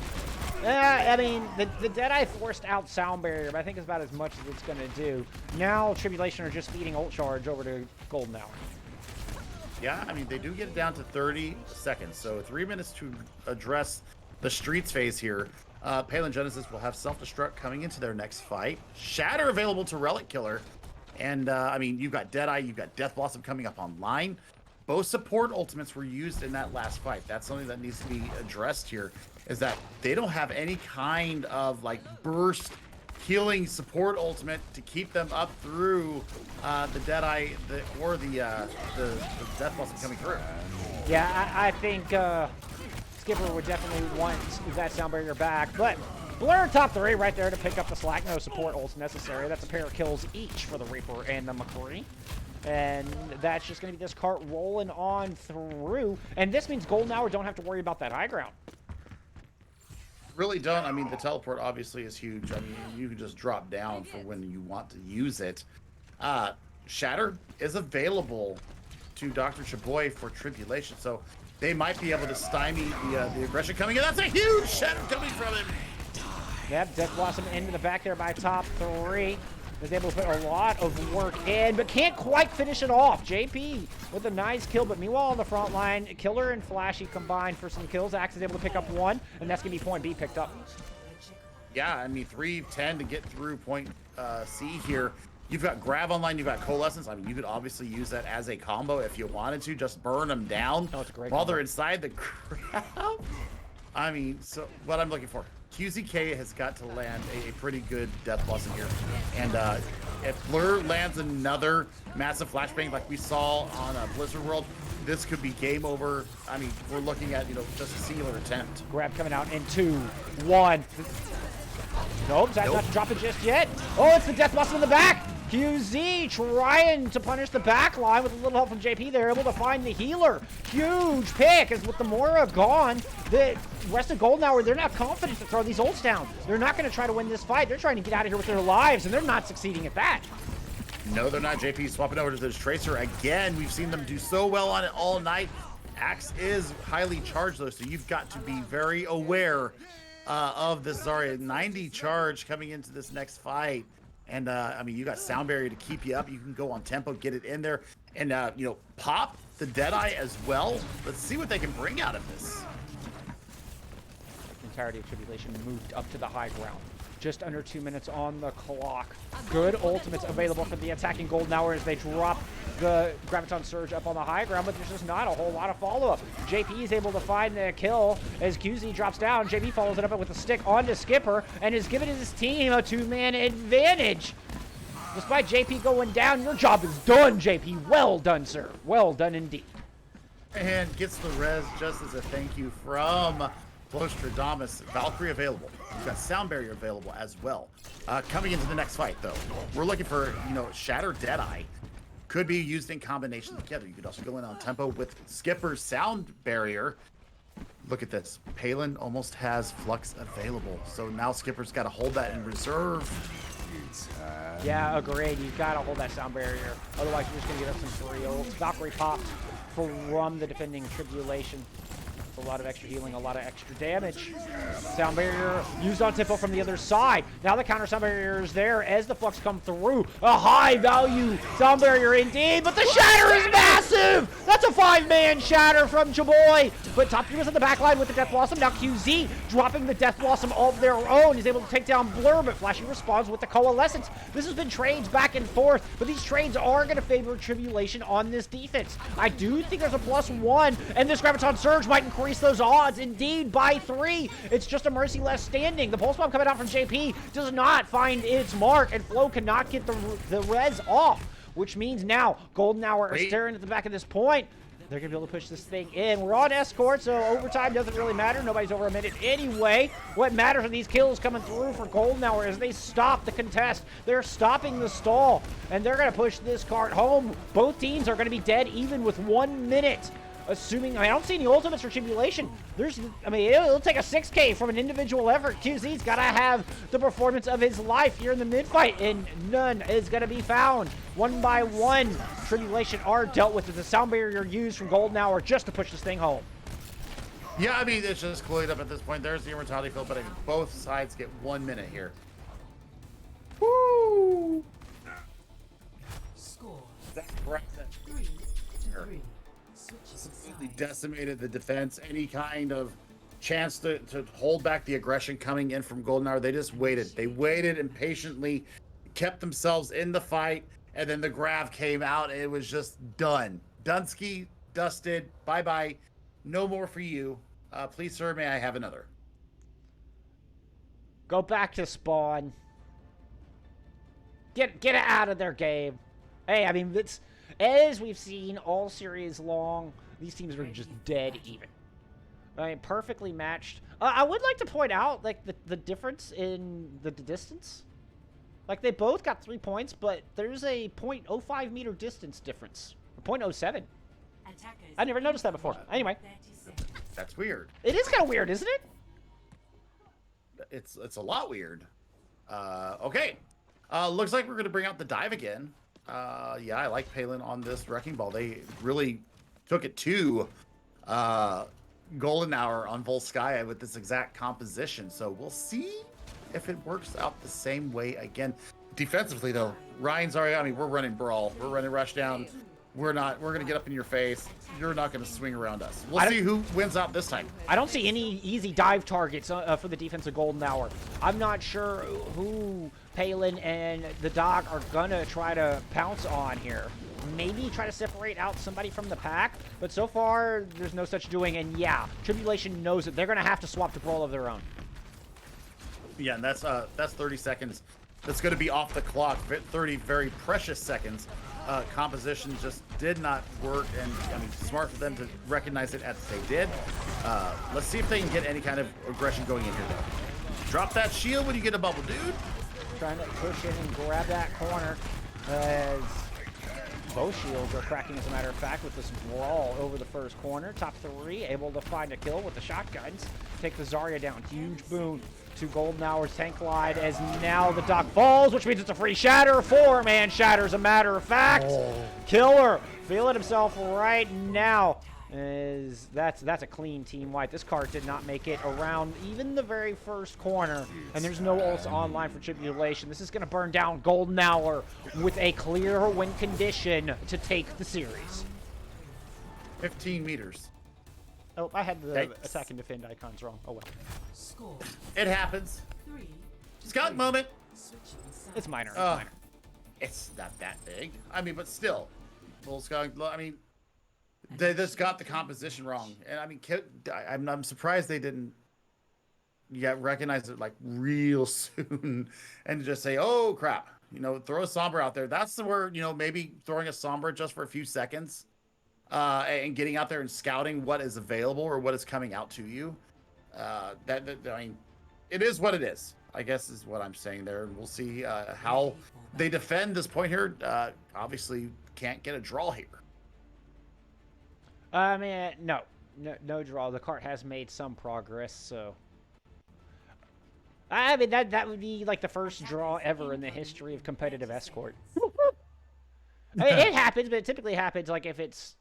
I mean, the Deadeye forced out Sound Barrier, but I think it's about as much as it's going to do. Now, Tribulation are just feeding Ult Charge over to Golden Hour. Yeah, I mean, they do get it down to 30 seconds, so 3 minutes to address the streets phase here. Palin Genesis will have self-destruct coming into their next fight. Shatter available to Relic Killer. And, I mean, you've got Deadeye, you've got Death Blossom coming up online. Both support ultimates were used in that last fight. That's something that needs to be addressed here, is that they don't have any kind of, like, burst healing support ultimate to keep them up through the Deadeye or the Death Blossom coming through. Yeah, I think Skipper would definitely want that Sound Barrier back, but Blur top 3 right there to pick up the slack. No support ults necessary. That's a pair of kills each for the Reaper and the McCree. And that's just going to be this cart rolling on through. And this means Golden Hour don't have to worry about that high ground. Really don't. I mean, the teleport obviously is huge. I mean, you can just drop down for when you want to use it. Shatter is available to Dr. Chaboy for Tribulation, so they might be able to stymie the aggression coming in. That's a huge shatter coming from him. Yep, Death Blossom into the back there by top 3. Was able to put a lot of work in, but can't quite finish it off. JP with a nice kill, but meanwhile on the front line, Killer and Flashy combined for some kills. Axe is able to pick up 1, and that's going to be point B picked up. Yeah, I mean, 3-10 to get through point C here. You've got Grav online, you've got Coalescence. I mean, you could obviously use that as a combo if you wanted to. Just burn them down it's a great while combo. they're inside the crowd. I mean, so what I'm looking for. QZK has got to land a pretty good Death Blossom here. And if Blur lands another massive flashbang like we saw on Blizzard World, this could be game over. I mean, we're looking at, just a singular attempt. Grab coming out in 2, 1. Nope, that's not dropping just yet. Oh, it's the Death Blossom in the back. QZ trying to punish the back line with a little help from JP. They're able to find the healer. Huge pick as with the Mora gone. The rest of Golden Hour, they're not confident to throw these ults down. They're not going to try to win this fight. They're trying to get out of here with their lives, and they're not succeeding at that. No, they're not. JP swapping over to this Tracer again. We've seen them do so well on it all night. Axe is highly charged, though, so you've got to be very aware of this Zarya 90 charge coming into this next fight. And, I mean, you got Sound Barrier to keep you up. You can go on tempo, get it in there, and, pop the Deadeye as well. Let's see what they can bring out of this. The entirety of Tribulation moved up to the high ground. Just under 2 minutes on the clock. Good ultimates available for the attacking Golden Hour as they drop the Graviton Surge up on the high ground, but there's just not a whole lot of follow-up. JP is able to find the kill as QZ drops down. JP follows it up with a stick onto Skipper and is giving his team a 2-man advantage. Despite JP going down, your job is done, JP. Well done, sir. Well done indeed. And gets the res just as a thank you from Flostradamus. Valkyrie available. You've got Sound Barrier available as well. Coming into the next fight, though, we're looking for, Shatter Deadeye. Could be used in combination together. You could also go in on tempo with Skipper's Sound Barrier. Look at this. Palin almost has Flux available. So now Skipper's got to hold that in reserve. Yeah, agreed. You've got to hold that Sound Barrier. Otherwise, you're just going to get up some free ults. Valkyrie popped from the defending Tribulation. A lot of extra healing, a lot of extra damage. Sound Barrier used on tempo from the other side. Now the counter Sound Barrier is there as the Flux come through. A high value Sound Barrier indeed, but the Shatter is massive! That's a 5-man Shatter from Chaboy. But top 3 was in the back line with the Death Blossom. Now QZ dropping the Death Blossom of their own. He's able to take down Blur, but Flashy responds with the Coalescence. This has been trades back and forth, but these trades are going to favor Tribulation on this defense. I do think there's a +1, and this Graviton Surge might increase those odds indeed by 3. It's just a Mercy less standing. The Pulse Bomb coming out from JP does not find its mark, and Flo cannot get the res off. which means now Golden Hour are Wait. staring at the back of this point. They're going to be able to push this thing in. We're on escort, so overtime doesn't really matter. Nobody's over a minute anyway. What matters are these kills coming through for Golden Hour as they stop the contest. They're stopping the stall, and they're going to push this cart home. Both teams are going to be dead even with 1 minute. Assuming, I don't see any ultimates for Tribulation. It'll take a 6K from an individual effort. QZ's got to have the performance of his life here in the mid-fight, and none is going to be found. 1 by 1, Tribulation are dealt with as a sound barrier used from Golden Hour just to push this thing home. Yeah, I mean, it's just cleaned up at this point. There's the immortality field, but I mean, both sides get 1 minute here. Woo! Score That's right. 3-3. Switches Completely sides. decimated the defense. Any kind of chance to hold back the aggression coming in from Golden Hour, they just waited. They waited and patiently kept themselves in the fight, and then the grav came out, and it was just done. Dunsky, dusted, bye-bye. No more for you. Please, sir, may I have another? Go back to spawn. Get it out of their game. Hey, I mean, it's, as we've seen all series long, these teams are just dead even. I mean, perfectly matched. I would like to point out, like, the difference in the distance. Like, they both got 3 points, but there's a 0.05 meter distance difference. Or 0.07. Attackers I never noticed that before. Anyway, 30 seconds. That's weird. it is kind of weird, isn't it? It's a lot weird. Okay. Looks like we're going to bring out the dive again. Yeah, I like Palin on this Wrecking Ball. They really took it to Golden Hour on Volskaya with this exact composition. So we'll see if it works out the same way again. Defensively, though, Ryan's already, I mean, we're running Brawl. We're running Rushdown. We're going to get up in your face. You're not going to swing around us. We'll see who wins out this time. I don't see any easy dive targets for the defense of Golden Hour. I'm not sure who Palin and the Doc are going to try to pounce on here. Maybe try to separate out somebody from the pack, but so far, there's no such doing. And yeah, Tribulation knows it. They're going to have to swap to Brawl of their own. Yeah, and that's 30 seconds. That's going to be off the clock. 30 very precious seconds. Composition just did not work, and I mean, smart for them to recognize it as they did. Let's see if they can get any kind of aggression going in here, though. Drop that shield when you get a bubble, dude. Trying to push in and grab that corner as both shields are cracking, as a matter of fact, with this Brawl over the first corner. Top 3 able to find a kill with the shotguns. Take the Zarya down. Huge boon to Golden Hour's tank glide as now the Doc falls, which means it's a free shatter. 4-man shatter, as a matter of fact. Killer feeling himself right now. That's a clean team wipe. This cart did not make it around even the very first corner, and there's no ults online for Tribulation. This is going to burn down Golden Hour with a clear win condition to take the series. 15 meters. Oh, I had the Yikes. attack and defend icons wrong. Oh well. Score It happens. 3. Skunk moment. Switching sides. It's minor. It's Uh, minor. It's not that big. I mean, but still. Little skunk, I mean, they just got the composition wrong. And I mean, I'm surprised they didn't recognize it like real soon and just say, oh crap, you know, throw a Sombra out there. That's where, you know, maybe throwing a Sombra just for a few seconds and getting out there and scouting what is available or what is coming out to you. I mean, it is what it is, I guess is what I'm saying there. And we'll see how they defend this point here. Obviously can't get a draw here. I mean, no draw. The cart has made some progress, so. I mean, that would be like the first draw ever in the history of competitive escort. I mean, it happens, but it typically happens like if it's,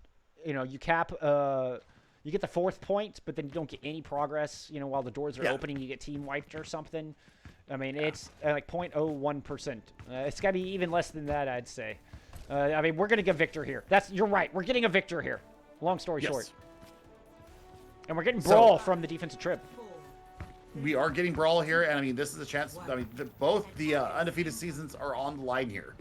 you know, you cap, you get the 4th point, but then you don't get any progress, you know, while the doors are opening, you get team wiped or something. I mean, it's like 0.01%. It's got to be even less than that, I'd say. I mean, we're going to get Victor here. You're right. We're getting a Victor here. Long story short. And we're getting Brawl from the defensive trip. We are getting Brawl here, and I mean, this is a chance. I mean, both the undefeated seasons are on the line here.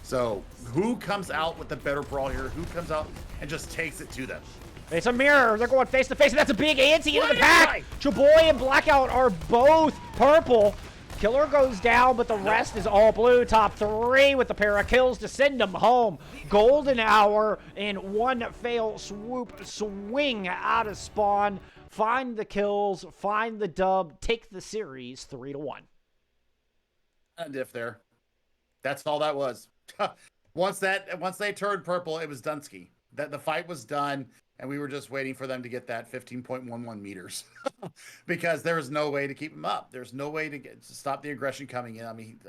So, who comes out with the better Brawl here? Who comes out and just takes it to them? It's a mirror. They're going face to face, and that's a big anti into the pack. Chaboy and Blackout are both purple. Killer goes down, but the rest is all blue. Top 3 with a pair of kills to send them home. Golden Hour in one fail swoop swing out of spawn. Find the kills, find the dub, take the series 3-1. And if there, that's all that was. Once they turned purple, it was Dunsky. That the fight was done, and we were just waiting for them to get that 15.11 meters because there was no way to keep them up. There's no way to stop the aggression coming in. I mean,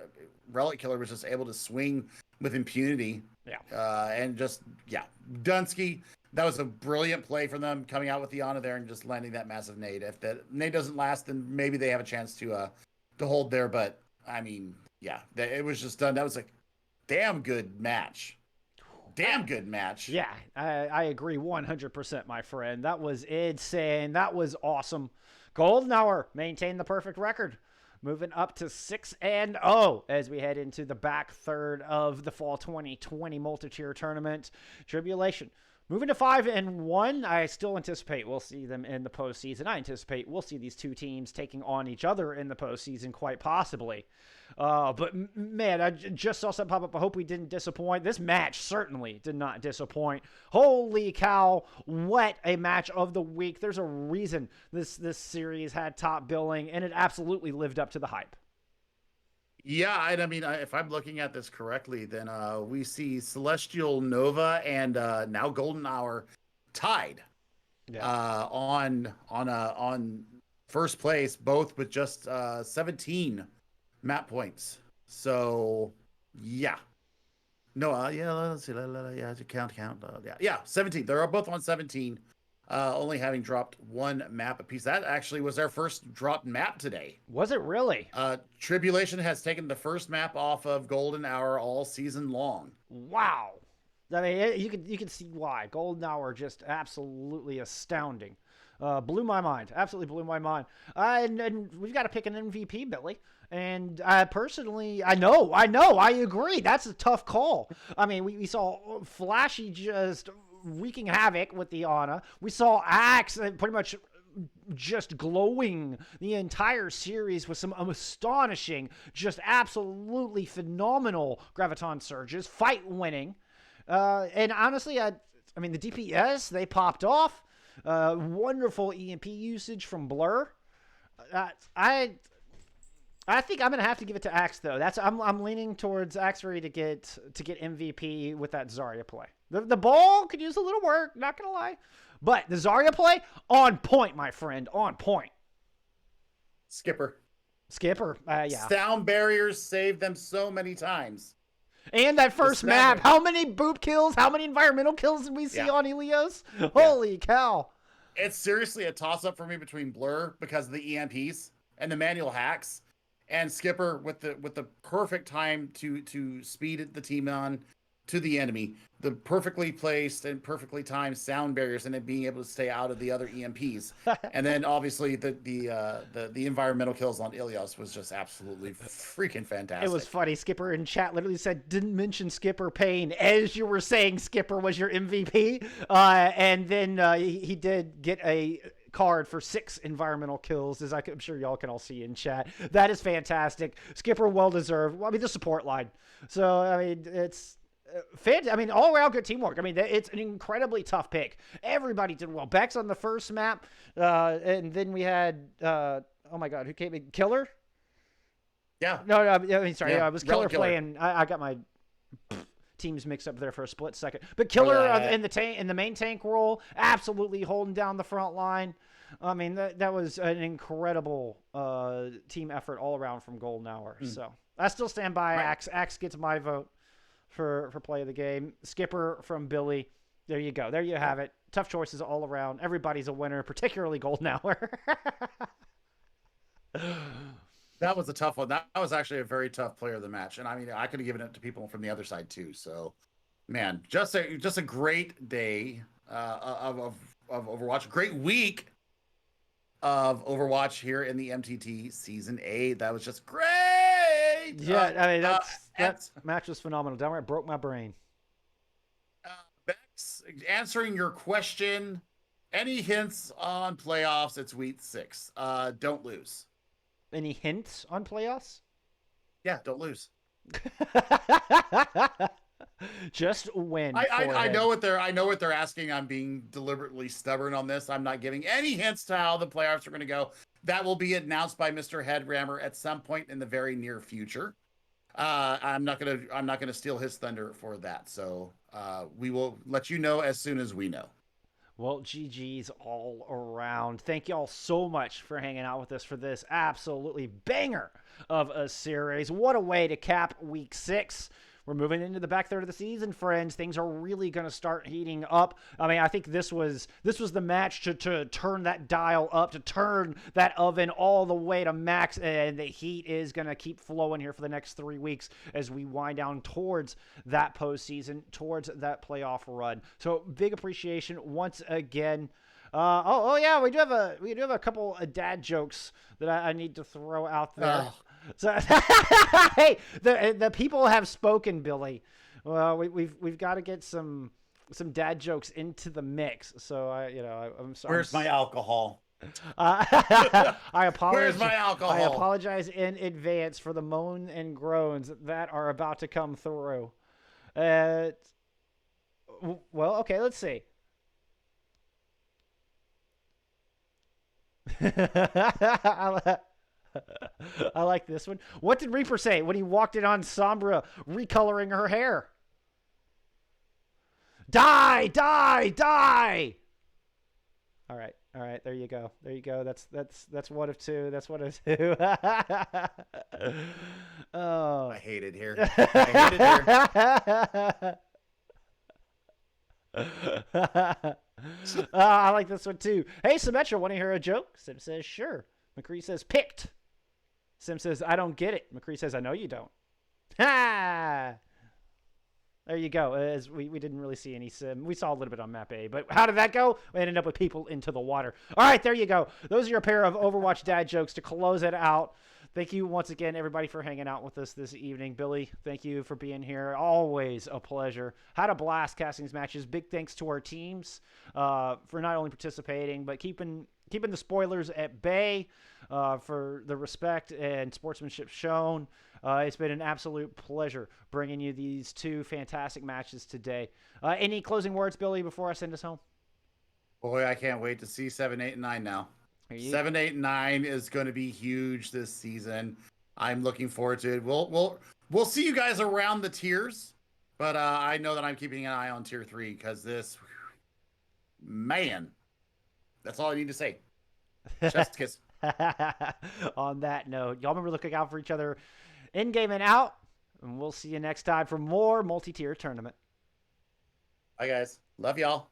Relic Killer was just able to swing with impunity. Yeah. And just, yeah, Dunsky, that was a brilliant play from them coming out with the Ana there and just landing that massive nade. If that nade doesn't last, then maybe they have a chance to hold there. But I mean, yeah, it was just done. That was a damn good match. Damn good match. Yeah, I agree 100%, my friend. That was insane. That was awesome. Golden Hour maintained the perfect record, moving up to 6-0 as we head into the back third of the Fall 2020 multi-tier tournament. Tribulation moving to 5-1. I still anticipate we'll see them in the postseason. I anticipate we'll see these two teams taking on each other in the postseason, quite possibly. But man, I just saw something pop up. I hope we didn't disappoint. This match certainly did not disappoint. Holy cow, what a match of the week. There's a reason this series had top billing, and it absolutely lived up to the hype. Yeah, I mean, if I'm looking at this correctly, then we see Celestial Nova and now Golden Hour tied on first place, both with just 17 map points. So yeah, no, yeah, let's see, yeah, count, 17. They're both on 17, only having dropped one map apiece. That actually was their first dropped map today. Was it really? Tribulation has taken the first map off of Golden Hour all season long. Wow. I mean, you can see why. Golden Hour just absolutely astounding. Blew my mind. Absolutely blew my mind. And we've got to pick an MVP, Billy. And personally, I agree. That's a tough call. I mean, we saw Flashy just wreaking havoc with the Ana. We saw Axe pretty much just glowing the entire series with some astonishing, just absolutely phenomenal Graviton surges, fight winning. And honestly, I mean, the DPS, they popped off. Wonderful EMP usage from Blur. I think I'm gonna have to give it to Axe though. I'm leaning towards Axe to get MVP with that Zarya play. The ball could use a little work, not gonna lie, but the Zarya play on point, my friend, on point. Skipper, yeah. Sound barriers saved them so many times. And that first map, how many boop kills, how many environmental kills did we see on Helios? Holy cow! It's seriously a toss-up for me between Blur because of the EMPs and the manual hacks, and Skipper with the perfect time to speed the team on to the enemy, the perfectly placed and perfectly timed sound barriers, and then being able to stay out of the other EMPs. And then obviously the environmental kills on Ilios was just absolutely freaking fantastic. It was funny. Skipper in chat literally said, didn't mention Skipper Payne as you were saying Skipper was your MVP. And then he did get a card for 6 environmental kills, as I'm sure y'all can all see in chat. That is fantastic. Skipper, well deserved. Well, I mean, the support line. So I mean, it's I mean, all around good teamwork. I mean, it's an incredibly tough pick. Everybody did well. Bex on the first map, and then we had oh my god, who came in? Killer? Yeah. No, I mean, sorry, yeah. it was Killer playing. I got my teams mixed up there for a split second. But Killer in the main tank role, absolutely holding down the front line. I mean, that was an incredible team effort all around from Golden Hour. So I still stand by Axe. Axe gets my vote for play of the game. Skipper from Billy. There you go. There you have it. Tough choices all around. Everybody's a winner, particularly Golden Hour. That was a tough one. That was actually a very tough player of the match. And I mean, I could have given it to people from the other side too. So, man, just a great day of Overwatch. Great week of Overwatch here in the MTT Season 8. That was just great. Yeah, I mean, that match was phenomenal. Downright broke my brain. Bex, answering your question, any hints on playoffs? It's week 6. Don't lose. Any hints on playoffs? Yeah, don't lose. Just win. I know what they're asking. I'm being deliberately stubborn on this. I'm not giving any hints to how the playoffs are going to go. That will be announced by Mr. Headrammer at some point in the very near future. I'm not gonna steal his thunder for that. So we will let you know as soon as we know. Well, GG's all around. Thank y'all so much for hanging out with us for this absolutely banger of a series. What a way to cap week 6. We're moving into the back third of the season, friends. Things are really going to start heating up. I mean, I think this was the match to turn that dial up, to turn that oven all the way to max, and the heat is going to keep flowing here for the next 3 weeks as we wind down towards that postseason, towards that playoff run. So big appreciation once again. Yeah, we do have a couple of dad jokes that I need to throw out there. Oh. So, hey, the people have spoken, Billy. Well, we've got to get some dad jokes into the mix. So I'm sorry. Where's my alcohol? I apologize. Where's my alcohol? I apologize in advance for the moan and groans that are about to come through. Well, okay, let's see. I like this one. What did Reaper say when he walked in on Sombra recoloring her hair? Die, die, die. All right. There you go. That's one of two. That's one of two. Oh, I hate it here. I hate it here. I like this one too. Hey, Symmetra, want to hear a joke? Sim says, sure. McCree says, picked. Sim says, I don't get it. McCree says, I know you don't. Ha! There you go. As we didn't really see any sim. We saw a little bit on map A, but how did that go? We ended up with people into the water. All right, there you go. Those are your pair of Overwatch dad jokes to close it out. Thank you once again, everybody, for hanging out with us this evening. Billy, thank you for being here. Always a pleasure. Had a blast casting these matches. Big thanks to our teams for not only participating, but keeping the spoilers at bay, for the respect and sportsmanship shown. It's been an absolute pleasure bringing you these two fantastic matches today. Any closing words, Billy, before I send us home? Boy, I can't wait to see 7, 8, and 9 now. 7, 8, and 9 is going to be huge this season. I'm looking forward to it. We'll see you guys around the tiers, but I know that I'm keeping an eye on tier 3 because this, man, that's all I need to say. Just kiss. On that note, y'all remember looking out for each other in game and out, and we'll see you next time for more multi-tier tournament. Bye, guys. Love y'all.